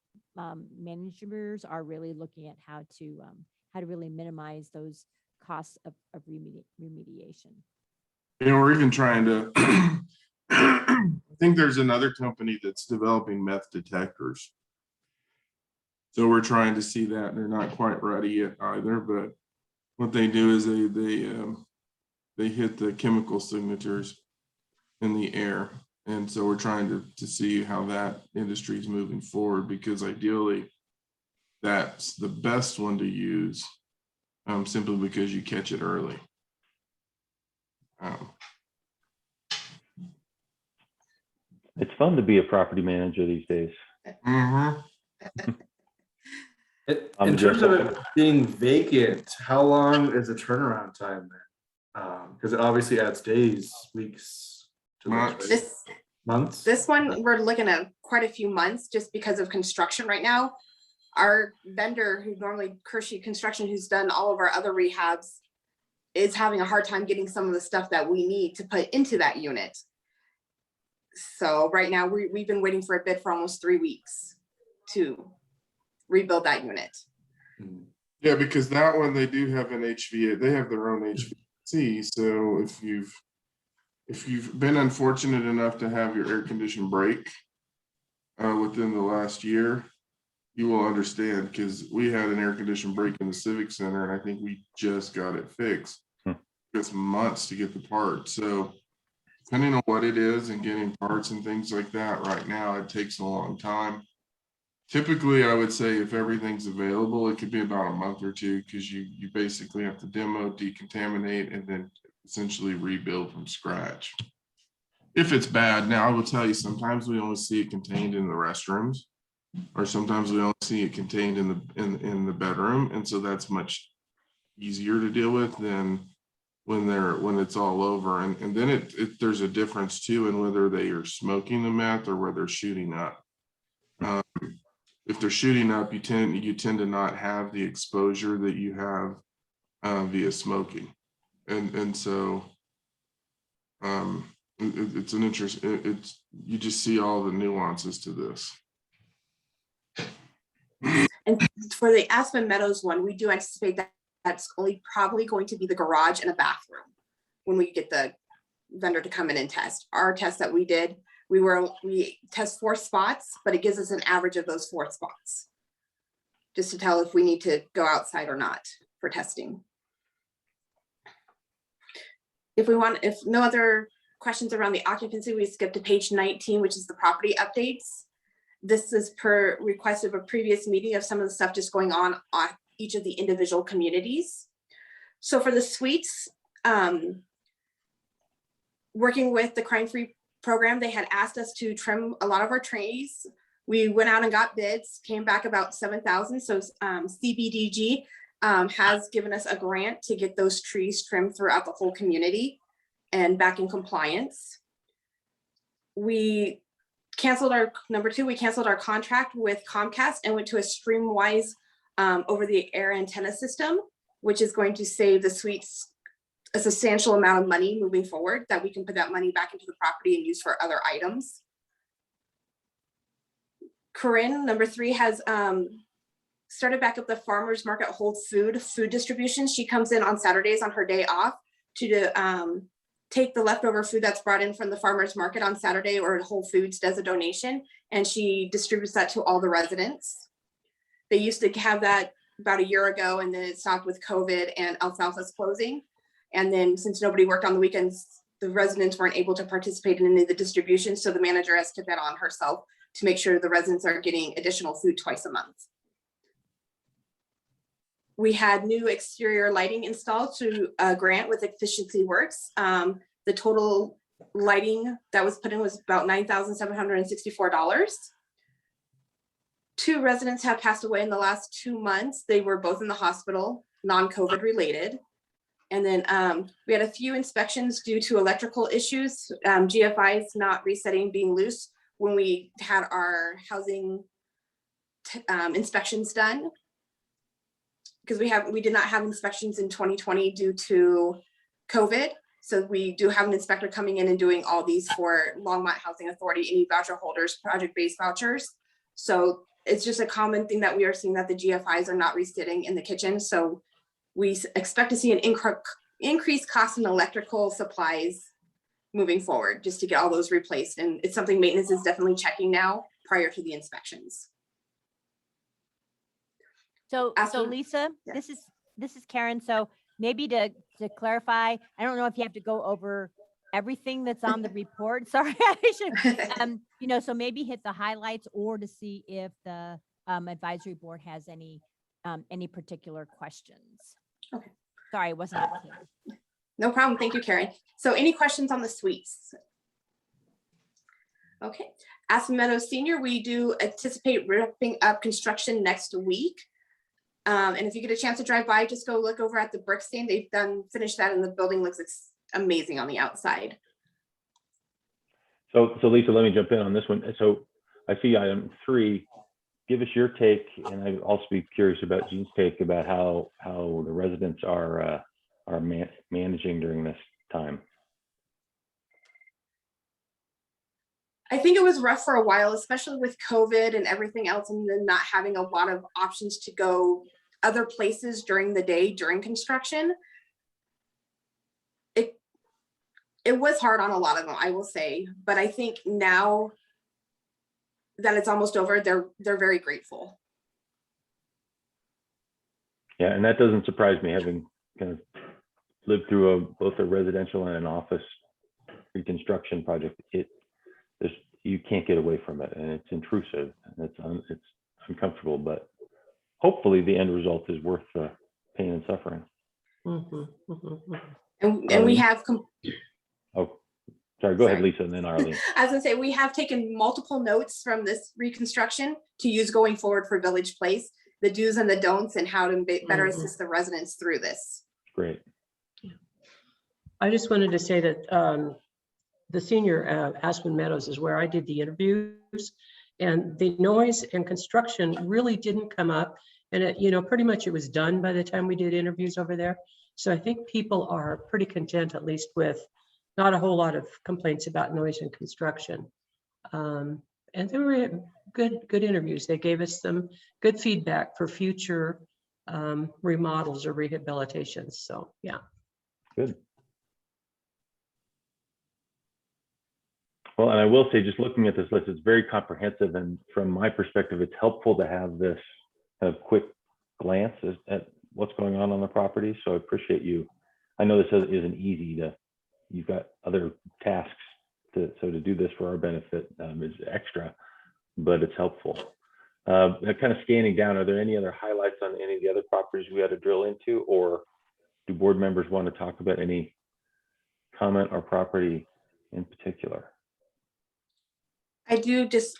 managers are really looking at how to really minimize those costs of remediation. You know, we're even trying to, I think there's another company that's developing meth detectors. So we're trying to see that, and they're not quite ready yet either, but what they do is they hit the chemical signatures in the air. And so we're trying to see how that industry is moving forward, because ideally that's the best one to use, simply because you catch it early. It's fun to be a property manager these days. Mm-hmm. In terms of it being vacant, how long is the turnaround time then? Because it obviously adds days, weeks, to Months. months. This one, we're looking at quite a few months just because of construction right now. Our vendor, who normally Kershey Construction, who's done all of our other rehabs, is having a hard time getting some of the stuff that we need to put into that unit. So right now we've been waiting for a bid for almost 3 weeks to rebuild that unit. Yeah, because that one, they do have an HVAC, they have their own HVAC. So if you've been unfortunate enough to have your air condition break within the last year, you will understand, because we had an air condition break in the Civic Center, and I think we just got it fixed. It's months to get the part. So depending on what it is and getting parts and things like that, right now it takes a long time. Typically, I would say if everything's available, it could be about a month or two, because you basically have to demo, decontaminate, and then essentially rebuild from scratch. If it's bad, now I will tell you, sometimes we only see it contained in the restrooms, or sometimes we only see it contained in the bedroom, and so that's much easier to deal with than when it's all over. And then there's a difference too in whether they are smoking the meth or whether they're shooting up. If they're shooting up, you tend to not have the exposure that you have via smoking, and so it's an interest. You just see all the nuances to this. And for the Aspen Meadows one, we do anticipate that that's only probably going to be the garage and a bathroom when we get the vendor to come in and test. Our test that we did, we test 4 spots, but it gives us an average of those 4 spots, just to tell if we need to go outside or not for testing. If no other questions around the occupancy, we skip to page 19, which is the property updates. This is per request of a previous meeting of some of the stuff just going on each of the individual communities. So for the suites, working with the crime-free program, they had asked us to trim a lot of our trees We went out and got bids, came back about 7,000. So CBDG has given us a grant to get those trees trimmed throughout the whole community and back in compliance. We canceled our, number two, we canceled our contract with Comcast and went to a Streamwise over the air antenna system, which is going to save the suites a substantial amount of money moving forward, that we can put that money back into the property and use for other items. Corinne, number three, has started back up the farmers market whole food distribution. She comes in on Saturdays on her day off to take the leftover food that's brought in from the farmers market on Saturday, or Whole Foods does a donation, and she distributes that to all the residents. They used to have that about a year ago, and then it stopped with COVID and Alfalfa's closing. And then since nobody worked on the weekends, the residents weren't able to participate in any of the distribution. So the manager has took that on herself to make sure the residents are getting additional food twice a month. We had new exterior lighting installed through a grant with Efficiency Works. The total lighting that was put in was about $9,764. 2 residents have passed away in the last 2 months. They were both in the hospital, non-COVID related. And then we had a few inspections due to electrical issues, GFIs not resetting, being loose when we had our housing inspections done. Because we did not have inspections in 2020 due to COVID. So we do have an inspector coming in and doing all these for Longmont Housing Authority, any voucher holders, project-based vouchers. So it's just a common thing that we are seeing, that the GFIs are not resetting in the kitchen. So we expect to see an increased cost in electrical supplies moving forward, just to get all those replaced. And it's something maintenance is definitely checking now prior to the inspections. So After- Lisa, yeah. this is Karen. So maybe to clarify, I don't know if you have to go over everything that's on the report. Sorry, I should, you know, so maybe hit the highlights, or to see if the advisory board has any particular questions. Okay. Sorry, it wasn't that clear. No problem. Thank you, Karen. So any questions on the suites? Okay. Aspen Meadows Senior, we do anticipate wrapping up construction next week. And if you get a chance to drive by, just go look over at the brick stand. They've finished that, and the building looks amazing on the outside. So Lisa, let me jump in on this one. So I see item 3. Give us your take, and I'd also be curious about Jean's take about how the residents are managing during this time. I think it was rough for a while, especially with COVID and everything else, and then not having a lot of options to go other places during the day during construction. It was hard on a lot of them, I will say, but I think now that it's almost over, they're very grateful. Yeah, and that doesn't surprise me, having kind of lived through both a residential and an office reconstruction project. You can't get away from it, and it's intrusive, and it's uncomfortable, but hopefully the end result is worth the pain and suffering. And we have Oh, sorry, go ahead, Lisa, and then Arlene. I was gonna say, we have taken multiple notes from this reconstruction to use going forward for Village Place, the do's and the don'ts, and how to better assist the residents through this. Great. I just wanted to say that the senior Aspen Meadows is where I did the interviews, and the noise and construction really didn't come up. And it, you know, pretty much it was done by the time we did interviews over there. So I think people are pretty content, at least with not a whole lot of complaints about noise and construction. And they were good interviews. They gave us some good feedback for future remodels or rehabilitations. So yeah. Good. Well, and I will say, just looking at this list, it's very comprehensive, and from my perspective, it's helpful to have this kind of quick glance at what's going on the property. So I appreciate you. I know this isn't easy you've got other tasks so to do this for our benefit is extra, but it's helpful. Kind of scanning down, are there any other highlights on any of the other properties we had to drill into, or do board members want to talk about any comment or property in particular? I do just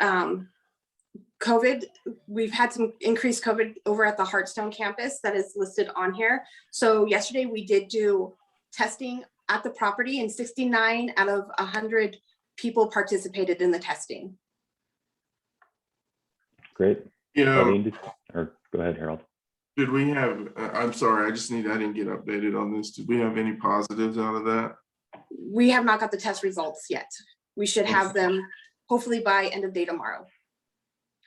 COVID, we've had some increased COVID over at the Hearthstone campus that is listed on here. So yesterday we did do testing at the property, and 69 out of 100 people participated in the testing. Great. You know, Colleen, or go ahead, Harold. did we have, I'm sorry, I didn't get updated on this. Did we have any positives out of that? We have not got the test results yet. We should have them hopefully by end of day tomorrow.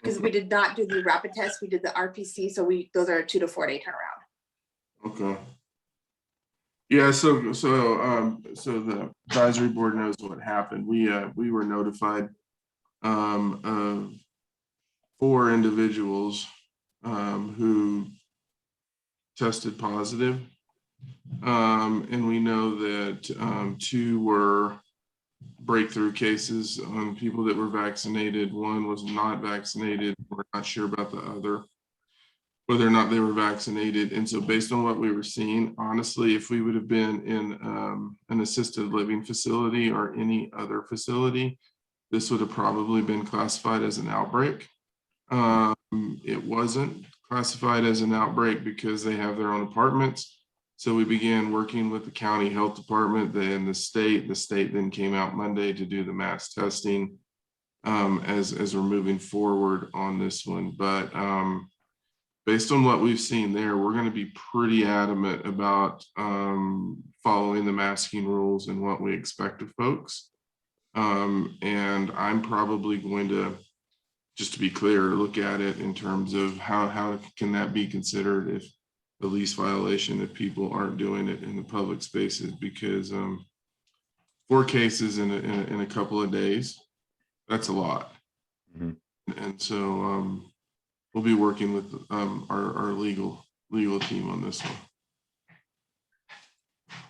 Because we did not do the rapid test, we did the RPC, so those are a 2 to 4 day turnaround. Okay. Yeah, so the advisory board knows what happened. We were notified of 4 individuals who tested positive. And we know that 2 were breakthrough cases on people that were vaccinated. 1 was not vaccinated. We're not sure about the other, whether or not they were vaccinated. And so based on what we were seeing, honestly, if we would have been in an assisted living facility or any other facility, this would have probably been classified as an outbreak. It wasn't classified as an outbreak because they have their own apartments. So we began working with the county health department, then the state. The state then came out Monday to do the mass testing as we're moving forward on this one. But based on what we've seen there, we're going to be pretty adamant about following the masking rules and what we expect of folks. And I'm probably going to, just to be clear, look at it in terms of how can that be considered if the least violation if people aren't doing it in the public spaces, because 4 cases in a couple of days, that's a lot. Mhm. And so we'll be working with our legal team on this one.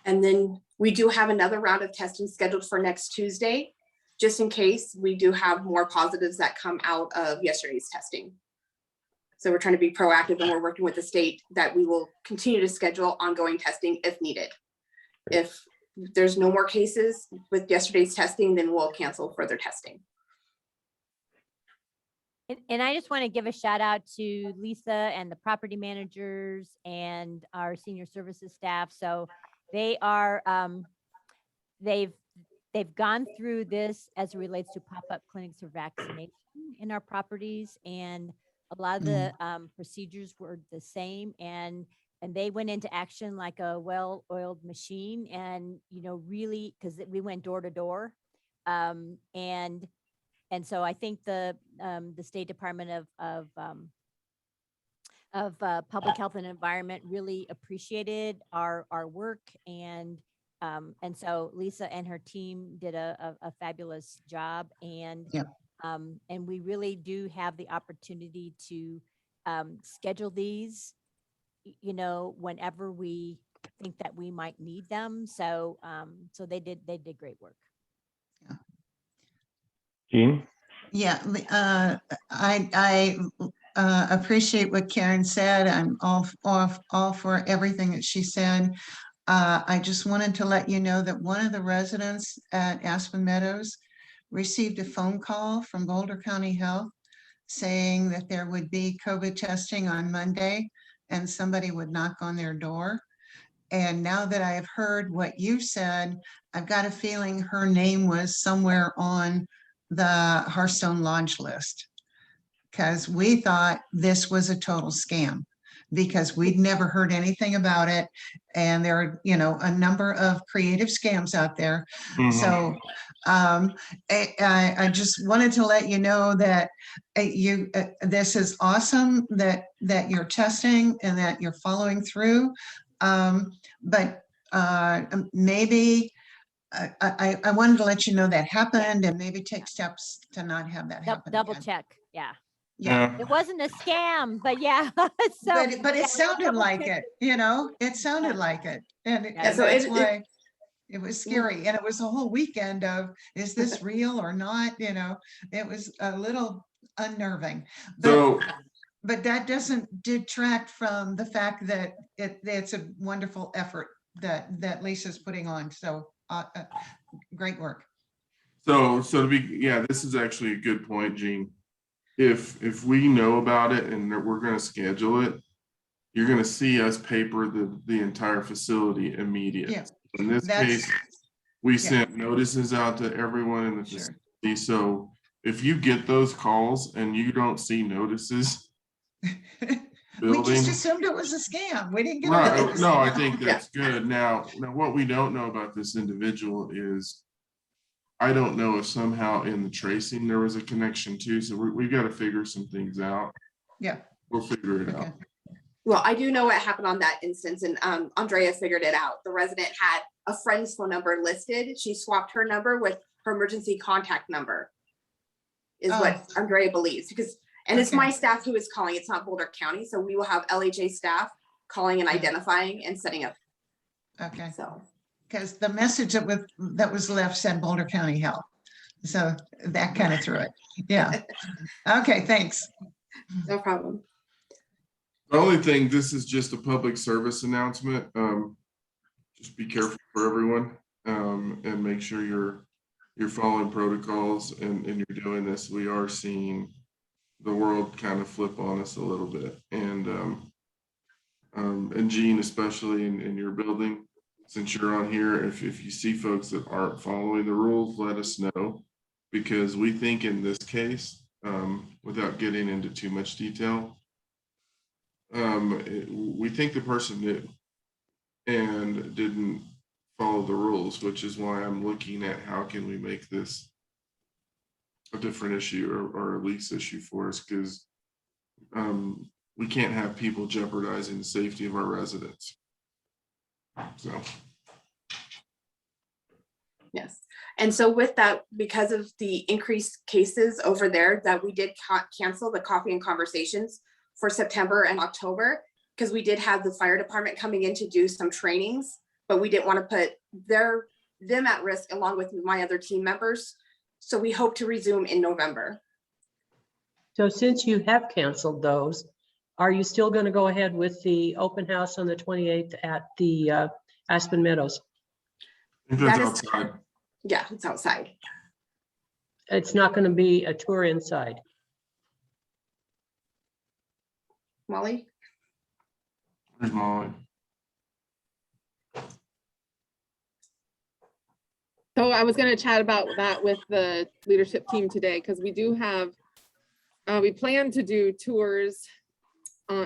And then we do have another round of testing scheduled for next Tuesday, just in case we do have more positives that come out of yesterday's testing. So we're trying to be proactive, and we're working with the state that we will continue to schedule ongoing testing if needed. If there's no more cases with yesterday's testing, then we'll cancel further testing. And I just want to give a shout out to Lisa and the property managers and our senior services staff. So they are, they've gone through this as it relates to pop-up clinics for vaccination in our properties, and a lot of the procedures were the same, and they went into action like a well-oiled machine, and really, because we went door to door, and so I think the State Department of Public Health and Environment really appreciated our work, and so Lisa and her team did a fabulous job, and and we really do have the opportunity to schedule these, whenever we think that we might need them. So so they did great work. Jean? Yeah, I appreciate what Karen said. I'm all for everything that she said. I just wanted to let you know that one of the residents at Aspen Meadows received a phone call from Boulder County Health saying that there would be COVID testing on Monday and somebody would knock on their door. And now that I have heard what you said, I've got a feeling her name was somewhere on the Hearthstone launch list, because we thought this was a total scam because we'd never heard anything about it. And there are, a number of creative scams out there. Mhm. So I just wanted to let you know that this is awesome that you're testing and that you're following through. But maybe I wanted to let you know that happened, and maybe take steps to not have that happen Double again. check. Yeah. Yeah. It wasn't a scam, but yeah. So, But it yeah, sounded double like check it, it sounded like it. And Yeah, so that's it- why it was scary. And it was a whole weekend of, is this real or not? It was a little unnerving. So But that doesn't detract from the fact that it's a wonderful effort that Lisa's putting on. So great work. So this is actually a good point, Jean. if we know about it and that we're going to schedule it, you're going to see us paper the entire facility immediately. Yeah, In this that's- case, we sent notices out to everyone in the Sure. facility. So if you get those calls and you don't see notices, We just building- assumed it was a scam. We didn't get right? it. No, I think that's good. Now what we don't know about this individual is, I don't know if somehow in the tracing there was a connection too. So we've got to figure some things out. Yeah. We'll figure it Okay. out. Well, I do know what happened on that instance, and Andrea figured it out. The resident had a friend's phone number listed. She swapped her number with her emergency contact number, is what Andrea believes, because, and it's Okay. my staff who is calling. It's not Boulder County, so we will have LHA staff calling and identifying and setting up. Okay, So, because the message that was left said Boulder County Health. So that kind of threw it. Yeah. Okay, thanks. no problem. The only thing, this is just a public service announcement. Just be careful for everyone, and make sure you're following protocols and you're doing this. We are seeing the world kind of flip on us a little bit, and Gene, especially in your building, since you're on here, if you see folks that aren't following the rules, let us know, because we think in this case, without getting into too much detail, we think the person knew and didn't follow the rules, which is why I'm looking at how can we make this a different issue or a lease issue for us, because we can't have people jeopardizing the safety of our residents. So. Yes. And so with that, because of the increased cases over there, that we did cancel the coffee and conversations for September and October, because we did have the fire department coming in to do some trainings, but we didn't want to put them at risk along with my other team members. So we hope to resume in November. So since you have canceled those, are you still going to go ahead with the open house on the 28th at the Aspen Meadows? I think that's That is- outside. Yeah, it's outside. It's not going to be a tour inside. Molly? There's Molly. So I was going to chat about that with the leadership team today, because we do have, we plan to do tours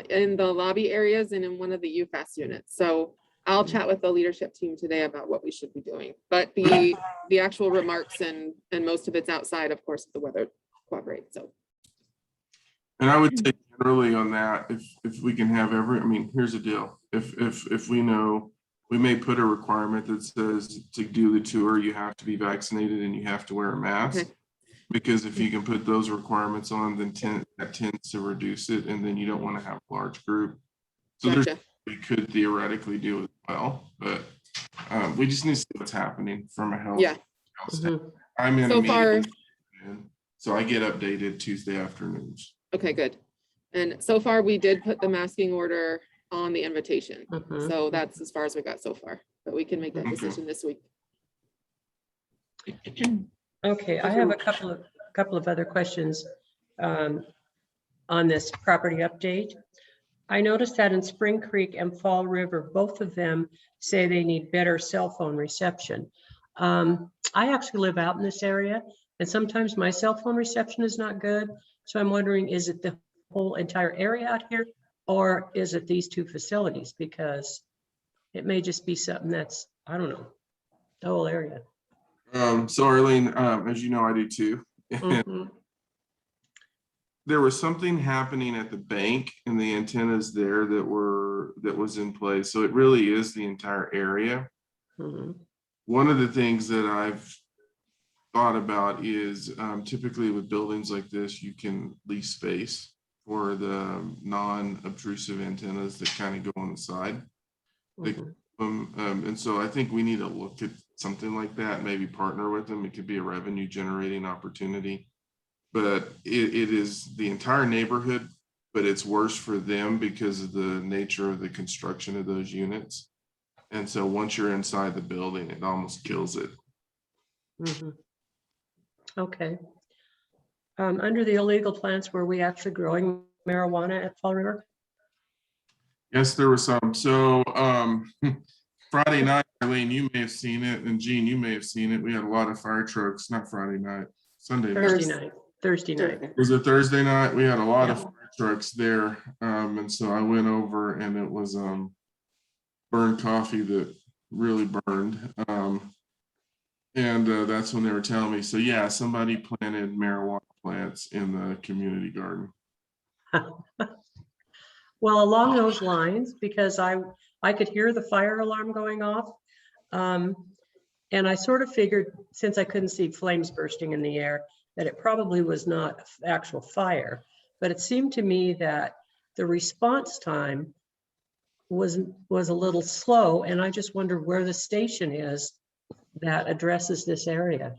in the lobby areas and in one of the UFAS units. So I'll chat with the leadership team today about what we should be doing. But the actual remarks and most of it's outside, of course, if the weather cooperates. So. And I would say generally on that, if we can have I mean, here's the deal. If we know, we may put a requirement that says to do the tour, you have to be vaccinated and you have to wear a mask. Okay. Because if you can put those requirements on, then that tends to reduce it, and then you don't want to have a large group. So Gotcha. we could theoretically do as well, but we just need to see what's happening from a health. Yeah. standpoint. I'm in a So meeting, far, so I get updated Tuesday afternoons. okay, good. And so far, we did put the masking order on the invitation. Mhm. So that's as far as we got so far, but we can make that Okay. decision this week. Okay, I have a couple of other questions on this property update. I noticed that in Spring Creek and Fall River, both of them say they need better cell phone reception. I actually live out in this area, and sometimes my cell phone reception is not good. So I'm wondering, is it the whole entire area out here, or is it these two facilities? Because it may just be something that's, I don't know, the whole area. So Arlene, as you know, I do too. Mhm. There was something happening at the bank and the antennas there that was in place. So it really is the entire area. Mhm. One of the things that I've thought about is typically with buildings like this, you can lease space for the non-obtrusive antennas that kind of go on the side. Mhm. And so I think we need to look at something like that, maybe partner with them. It could be a revenue generating opportunity, but it is the entire neighborhood, but it's worse for them because of the nature of the construction of those units. And so once you're inside the building, it almost kills it. Mhm. Okay. under the illegal plants, were we actually growing marijuana at Fall River? Yes, there was some. So Friday night, Eileen, you may have seen it, and Gene, you may have seen it. We had a lot of fire trucks, not Friday night, Sunday night. Thursday night. Was it Thursday night? We had a lot Yeah. of fire trucks there. And so I went over and it was burned coffee that really burned. And that's when they were telling me, so yeah, somebody planted marijuana plants in the community garden. Well, along those lines, because I could hear the fire alarm going off. And I sort of figured, since I couldn't see flames bursting in the air, that it probably was not actual fire. But it seemed to me that the response time was a little slow. And I just wondered where the station is that addresses this area.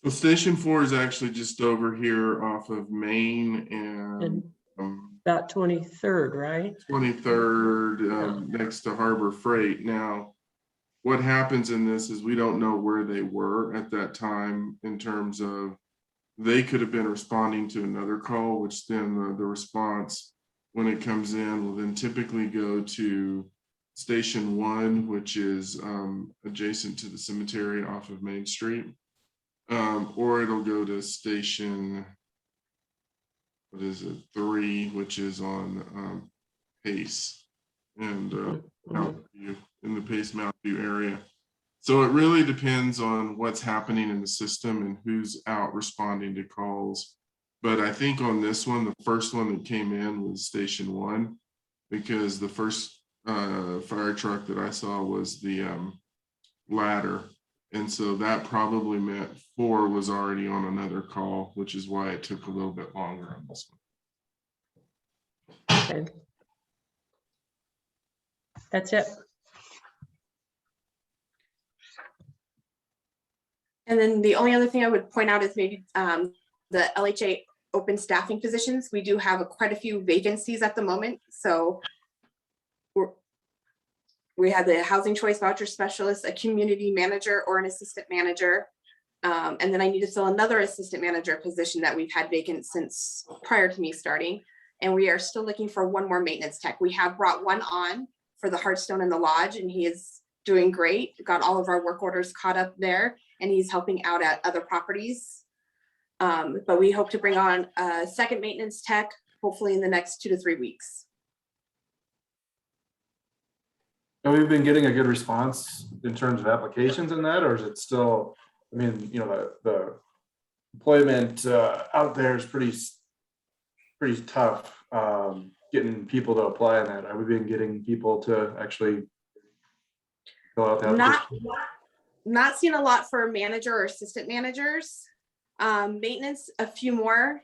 So Station 4 is actually just over here off of Main and About 23rd, right? 23rd, next to Harbor Freight. Now, what happens in this is we don't know where they were at that time in terms of they could have been responding to another call, which then the response when it comes in will then typically go to Station 1, which is adjacent to the cemetery off of Main Street, or it'll go to Station, what is it, 3, which is on Pace and Mountain View, in the Pace Mountain View area. So it really depends on what's happening in the system and who's out responding to calls. But I think on this one, the first one that came in was Station 1, because the first fire truck that I saw was the ladder. And so that probably meant 4 was already on another call, which is why it took a little bit longer on this one. Okay. That's it. And then the only other thing I would point out is maybe the LHA open staffing positions. We do have quite a few vacancies at the moment. So we have the housing choice voucher specialist, a community manager or an assistant manager. And then I need to fill another assistant manager position that we've had vacant since prior to me starting. And we are still looking for one more maintenance tech. We have brought one on for the Hearthstone and the lodge, and he is doing great. Got all of our work orders caught up there, and he's helping out at other properties. But we hope to bring on a second maintenance tech, hopefully in the next 2 to 3 weeks. And we've been getting a good response in terms of applications in that, or is it still, I mean, you know, the employment out there is pretty tough, getting people to apply on that. Have we been getting people to actually fill out that? Not seeing a lot for manager or assistant managers. Maintenance, a few more.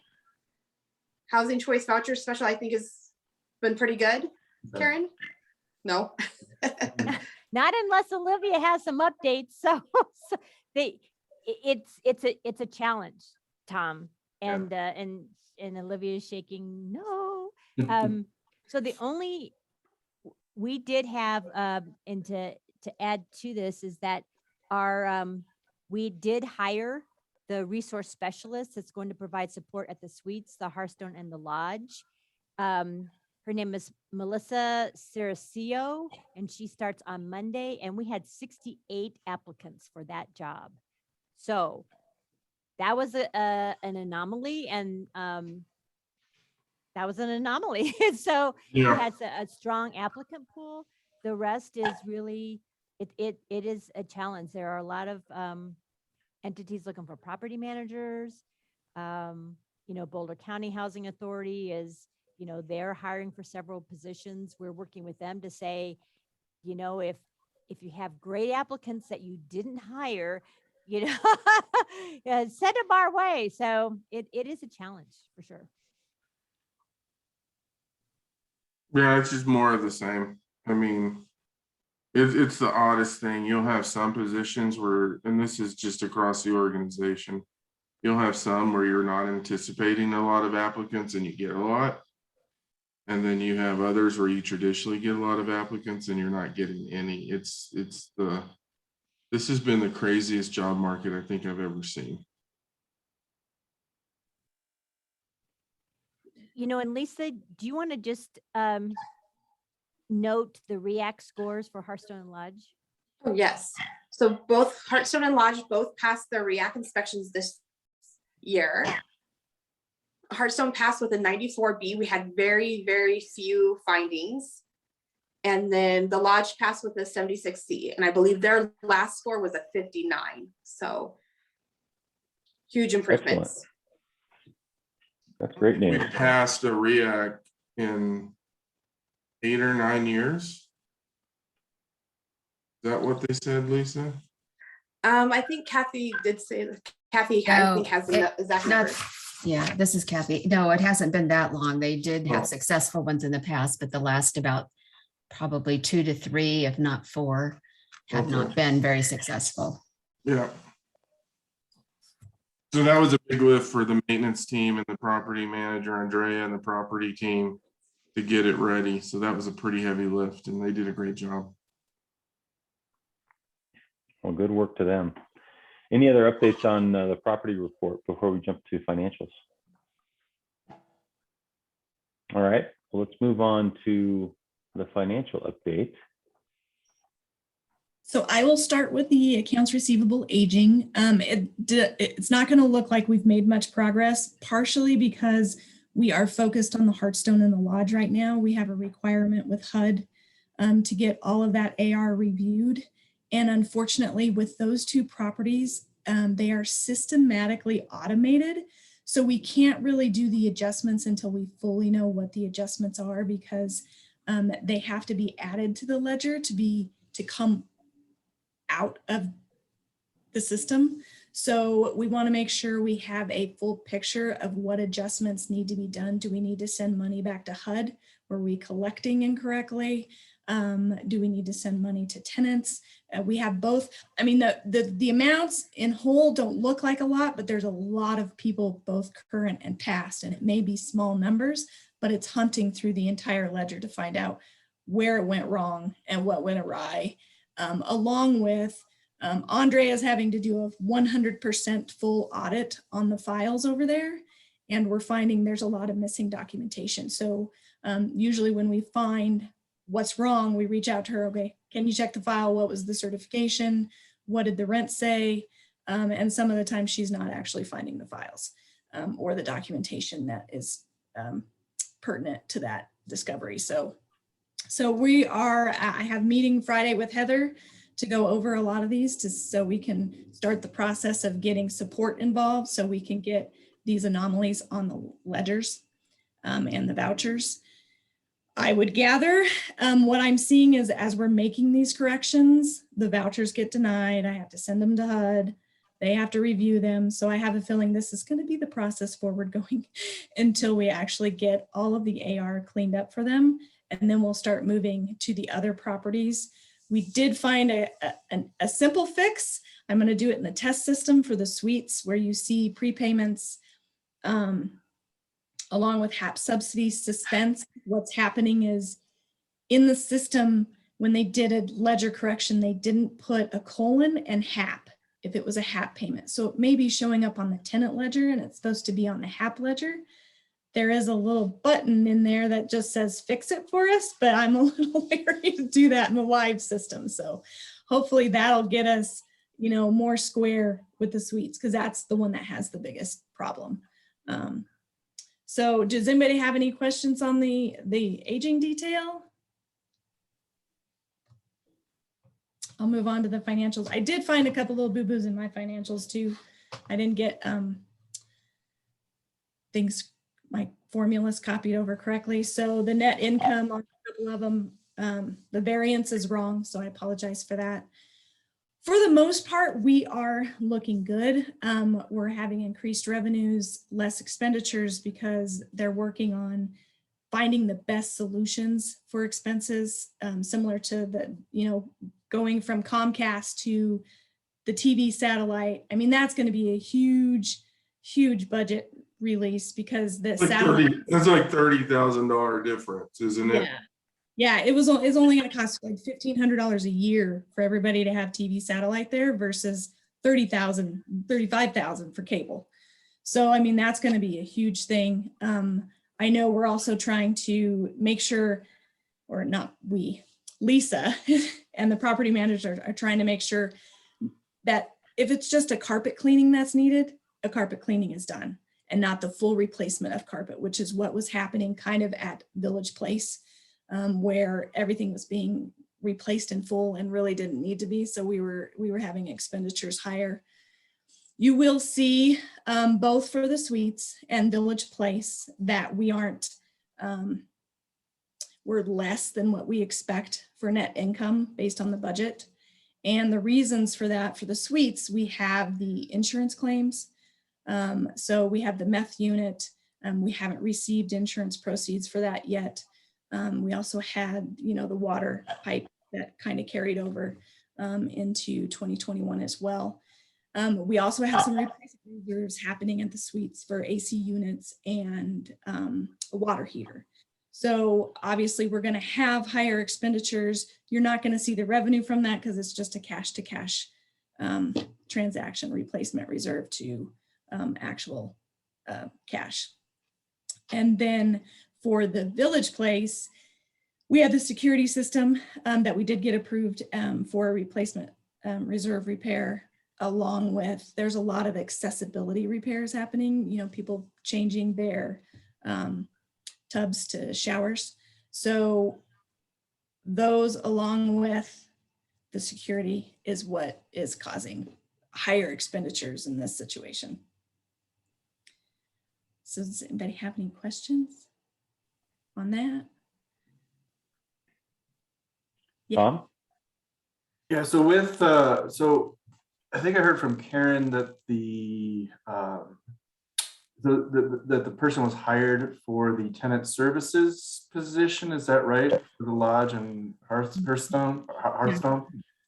Housing choice voucher special, I think, has been pretty good. Karen? No. Not unless Olivia has some updates. So it's a challenge, Tom, and Olivia's shaking no. So we did have and to add to this is that we did hire the resource specialist that's going to provide support at the suites, the Hearthstone and the lodge. Her name is Melissa Ceracio, and she starts on Monday, and we had 68 applicants for that job. So that was an anomaly, and that was an anomaly. So Yeah. it has a strong applicant pool. The rest is really, it is a challenge. There are a lot of entities looking for property managers. Boulder County Housing Authority is, they're hiring for several positions. We're working with them to say, if you have great applicants that you didn't hire, send them our way. So it is a challenge for sure. Yeah, it's just more of the same. I mean, it's the oddest thing. You'll have some positions where, and this is just across the organization, you'll have some where you're not anticipating a lot of applicants and you get a lot. And then you have others where you traditionally get a lot of applicants and you're not getting any. This has been the craziest job market I think I've ever seen. and Lisa, do you want to just note the REACT scores for Hearthstone and Lodge? Oh, yes. So both Hearthstone and Lodge both passed their REACT inspections this year. Hearthstone passed with a 94B. We had very, very few findings. And then the Lodge passed with a 76C. And I believe their last score was a 59. So huge improvements. Excellent. That's great We news. passed a REACT in 8 or 9 years. Is that what they said, Lisa? I think Kathy did say that. Kathy, I think, has the exact number. Yeah, this is Kathy. No, it hasn't been that long. They did have Oh. successful ones in the past, but the last about probably 2 to 3, if not 4, have Okay. not been very successful. Yeah. So that was a big lift for the maintenance team and the property manager, Andrea, and the property team to get it ready. So that was a pretty heavy lift and they did a great job. Well, good work to them. Any other updates on the property report before we jump to financials? All right, well, let's move on to the financial update. So I will start with the accounts receivable aging. It's not going to look like we've made much progress, partially because we are focused on the Hearthstone and the Lodge right now. We have a requirement with HUD to get all of that AR reviewed. And unfortunately, with those two properties, they are systematically automated. So we can't really do the adjustments until we fully know what the adjustments are, because they have to be added to the ledger to come out of the system. So we want to make sure we have a full picture of what adjustments need to be done. Do we need to send money back to HUD? Were we collecting incorrectly? Do we need to send money to tenants? We have both. I mean, the amounts in whole don't look like a lot, but there's a lot of people, both current and past, and it may be small numbers, but it's hunting through the entire ledger to find out where it went wrong and what went awry. Along with Andrea's having to do a 100% full audit on the files over there. And we're finding there's a lot of missing documentation. So usually when we find what's wrong, we reach out to her, okay, can you check the file? What was the certification? What did the rent say? And some of the time she's not actually finding the files or the documentation that is pertinent to that discovery. So we are, I have a meeting Friday with Heather to go over a lot of these so we can start the process of getting support involved so we can get these anomalies on the ledgers and the vouchers. I would gather what I'm seeing is as we're making these corrections, the vouchers get denied. I have to send them to HUD. They have to review them. So I have a feeling this is going to be the process forward going until we actually get all of the AR cleaned up for them. And then we'll start moving to the other properties. We did find a simple fix. I'm going to do it in the test system for the suites where you see prepayments along with HAP subsidy suspense. What's happening is in the system, when they did a ledger correction, they didn't put a colon and HAP if it was a HAP payment. So it may be showing up on the tenant ledger and it's supposed to be on the HAP ledger. There is a little button in there that just says fix it for us, but I'm a little wary to do that in the live system. So hopefully that'll get us, more square with the suites, because that's the one that has the biggest problem. So does anybody have any questions on the aging detail? I'll move on to the financials. I did find a couple little boo-boos in my financials too. I didn't get my formulas copied over correctly. So the net income on a couple of them, the variance is wrong. So I apologize for that. For the most part, we are looking good. We're having increased revenues, less expenditures, because they're working on finding the best solutions for expenses, similar to the, going from Comcast to the TV satellite. I mean, that's going to be a huge, huge budget release because the satellite. That's like $30,000 difference, isn't it? Yeah, it's only going to cost like $1,500 a year for everybody to have TV satellite there versus $35,000 for cable. So, I mean, that's going to be a huge thing. I know we're also trying to make sure, or not we, Lisa and the property manager are trying to make sure that if it's just a carpet cleaning that's needed, a carpet cleaning is done and not the full replacement of carpet, which is what was happening kind of at Village Place, where everything was being replaced in full and really didn't need to be. So we were having expenditures higher. You will see both for the suites and Village Place that we aren't, we're less than what we expect for net income based on the budget. And the reasons for that, for the suites, we have the insurance claims. So we have the meth unit. We haven't received insurance proceeds for that yet. We also had, the water pipe that kind of carried over into 2021 as well. We also have some replacement reserves happening at the suites for AC units and a water heater. So obviously we're going to have higher expenditures. You're not going to see the revenue from that because it's just a cash to cash transaction replacement reserve to actual cash. And then for the Village Place, we have the security system that we did get approved for a replacement reserve repair, along with, there's a lot of accessibility repairs happening, people changing their tubs to showers. So those, along with the security, is what is causing higher expenditures in this situation. So does anybody have any questions on that? Yeah. Tom? Yeah, so with, so I think I heard from Karen that the person was hired for the tenant services position. Is that right? For the lodge and Hearthstone?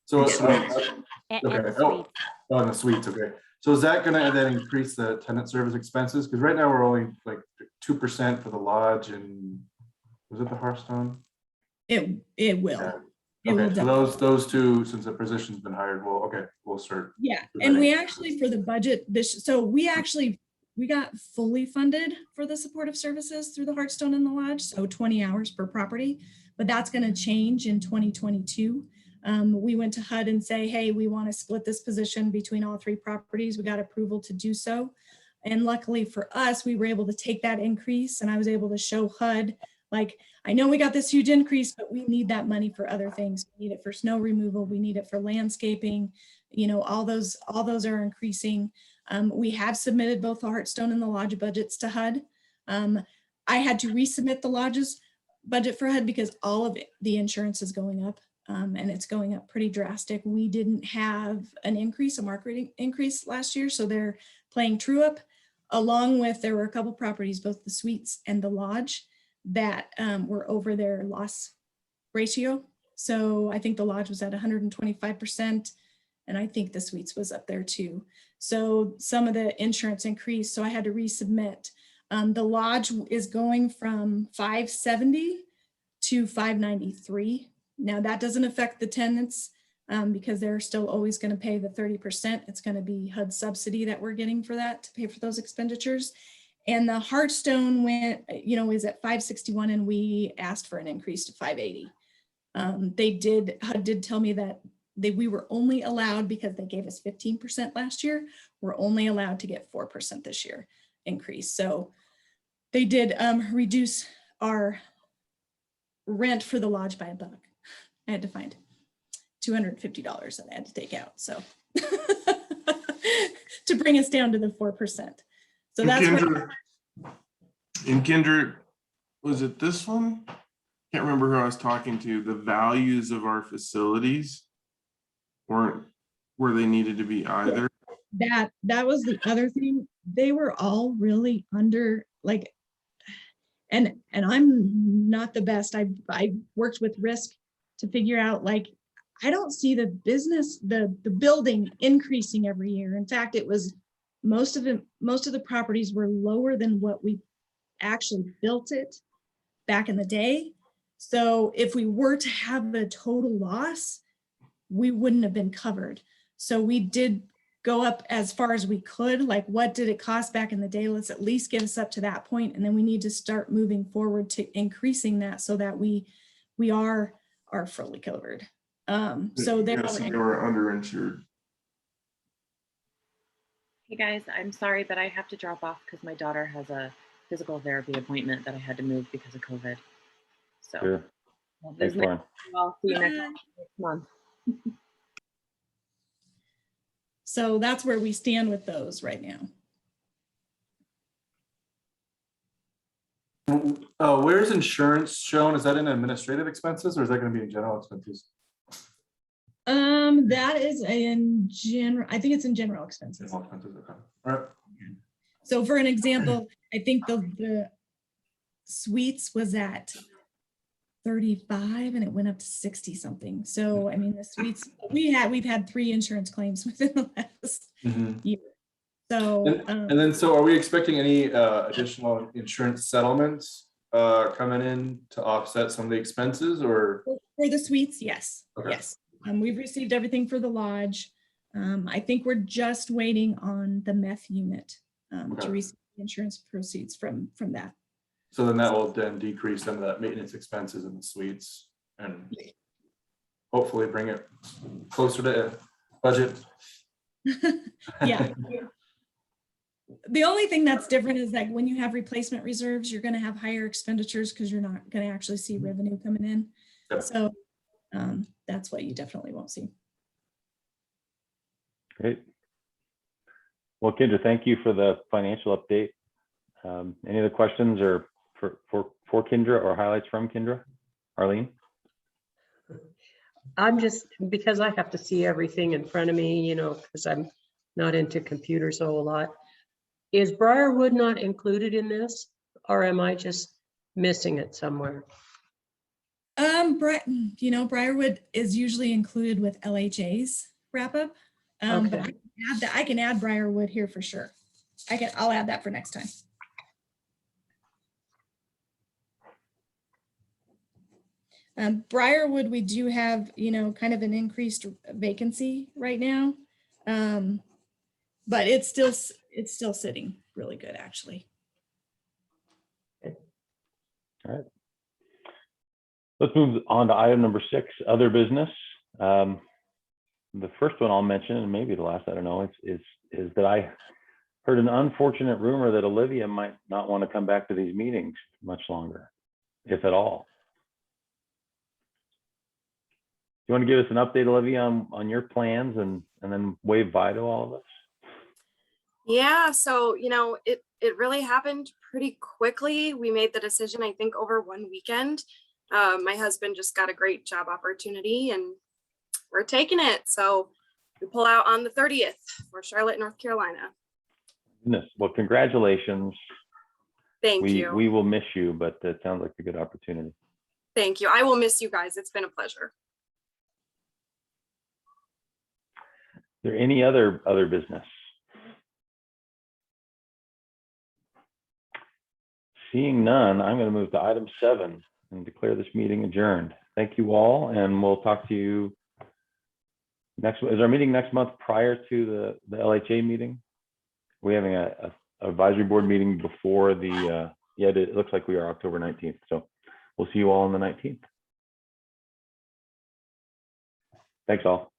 So, And okay. the suites. Oh, and the suites, okay. So is that gonna then increase the tenant service expenses? Because right now we're only like 2% for the lodge and, was it the Hearthstone? It will. Yeah. It will Okay, so definitely. those two, since the position's been hired, well, okay, we'll start. Yeah, and we actually, for the budget, so we got fully funded for the supportive services through the Hearthstone and the lodge, so 20 hours per property, but that's going to change in 2022. We went to HUD and say, hey, we want to split this position between all 3 properties. We got approval to do so. And luckily for us, we were able to take that increase, and I was able to show HUD, like, I know we got this huge increase, but we need that money for other things. We need it for snow removal. We need it for landscaping. All those are increasing. We have submitted both the Hearthstone and the lodge budgets to HUD. I had to resubmit the lodge's budget for HUD because all of the insurance is going up, and it's going up pretty drastic. We didn't have an increase, a market increase last year, so they're playing true up. Along with, there were a couple properties, both the suites and the lodge, that were over their loss ratio. So I think the lodge was at 125%, and I think the suites was up there too. So some of the insurance increased, so I had to resubmit. The lodge is going from 570 to 593. Now that doesn't affect the tenants because they're still always going to pay the 30%. It's going to be HUD subsidy that we're getting for that to pay for those expenditures. And the Hearthstone went, is at 561, and we asked for an increase to 580. HUD did tell me that we were only allowed, because they gave us 15% last year, we're only allowed to get 4% this year increase. So they did reduce our rent for the lodge by $1. I had to find $250 that I had to take out. So to bring us down to the 4%. So that's Kendra, was it this one? Can't remember who I was talking to. The values of our facilities weren't where they needed to be either. That was the other thing. They were all really under, like, and I'm not the best. I worked with risk to figure out, like, I don't see the business, the building increasing every year. In fact, it was most of the properties were lower than what we actually built it back in the day. So if we were to have a total loss, we wouldn't have been covered. So we did go up as far as we could. Like, what did it cost back in the day? Let's at least get us up to that point, and then we need to start moving forward to increasing that so that we are fully covered. So there. Yeah, so they were underinsured. Hey guys, I'm sorry, but I have to drop off because my daughter has a physical therapy appointment that I had to move because of COVID. So, Sure. well, Thanks, nice. Lauren. I'll see you next month. So that's where we stand with those right now. Where's insurance shown? Is that in administrative expenses or is that going to be in general expenses? That is in general, I think it's in general expenses. General expenses, okay. All right. So for an example, I think the suites was at 35 and it went up to 60 something. So I mean, the suites, we've had 3 insurance claims within the last year. So and then so are we expecting any additional insurance settlements coming in to offset some of the expenses, or for the suites? Yes. Okay. Yes. We've received everything for the lodge. I think we're just waiting on the meth unit to receive insurance proceeds from that. so then that will then decrease some of that maintenance expenses in the suites and hopefully bring it closer to budget. Yeah. The only thing that's different is that when you have replacement reserves, you're going to have higher expenditures because you're not going to actually see revenue coming in. Yep. So that's what you definitely won't see. Great. Well, Kendra, thank you for the financial update. Any other questions or for Kendra or highlights from Kendra? Arlene? I'm just, because I have to see everything in front of me, you know, because I'm not into computers a whole lot. Is Briarwood not included in this, or am I just missing it somewhere? Briarwood is usually included with LHA's wrap up. But I can add Briarwood here for sure. I'll add that for next time. Briarwood, we do have, kind of an increased vacancy right now. But it's still sitting really good, actually. All right. Let's move on to item number 6, other business. The first one I'll mention, and maybe the last, I don't know, is that I heard an unfortunate rumor that Olivia might not want to come back to these meetings much longer, if at all. You want to give us an update, Olivia, on your plans and then wave bye to all of us? Yeah, so, it really happened pretty quickly. We made the decision, I think, over one weekend. My husband just got a great job opportunity and we're taking it. So we pull out on the 30th for Charlotte, North Carolina. Goodness. Well, congratulations. Thank you. We will miss you, but it sounds like a good opportunity. Thank you. I will miss you guys. It's been a pleasure. Is there any other business? Seeing none, I'm going to move to item 7 and declare this meeting adjourned. Thank you all, and we'll talk to you next. Is our meeting next month prior to the LHA meeting? We're having a advisory board meeting before the, it looks like we are October 19th. So we'll see you all on the 19th. Thanks all.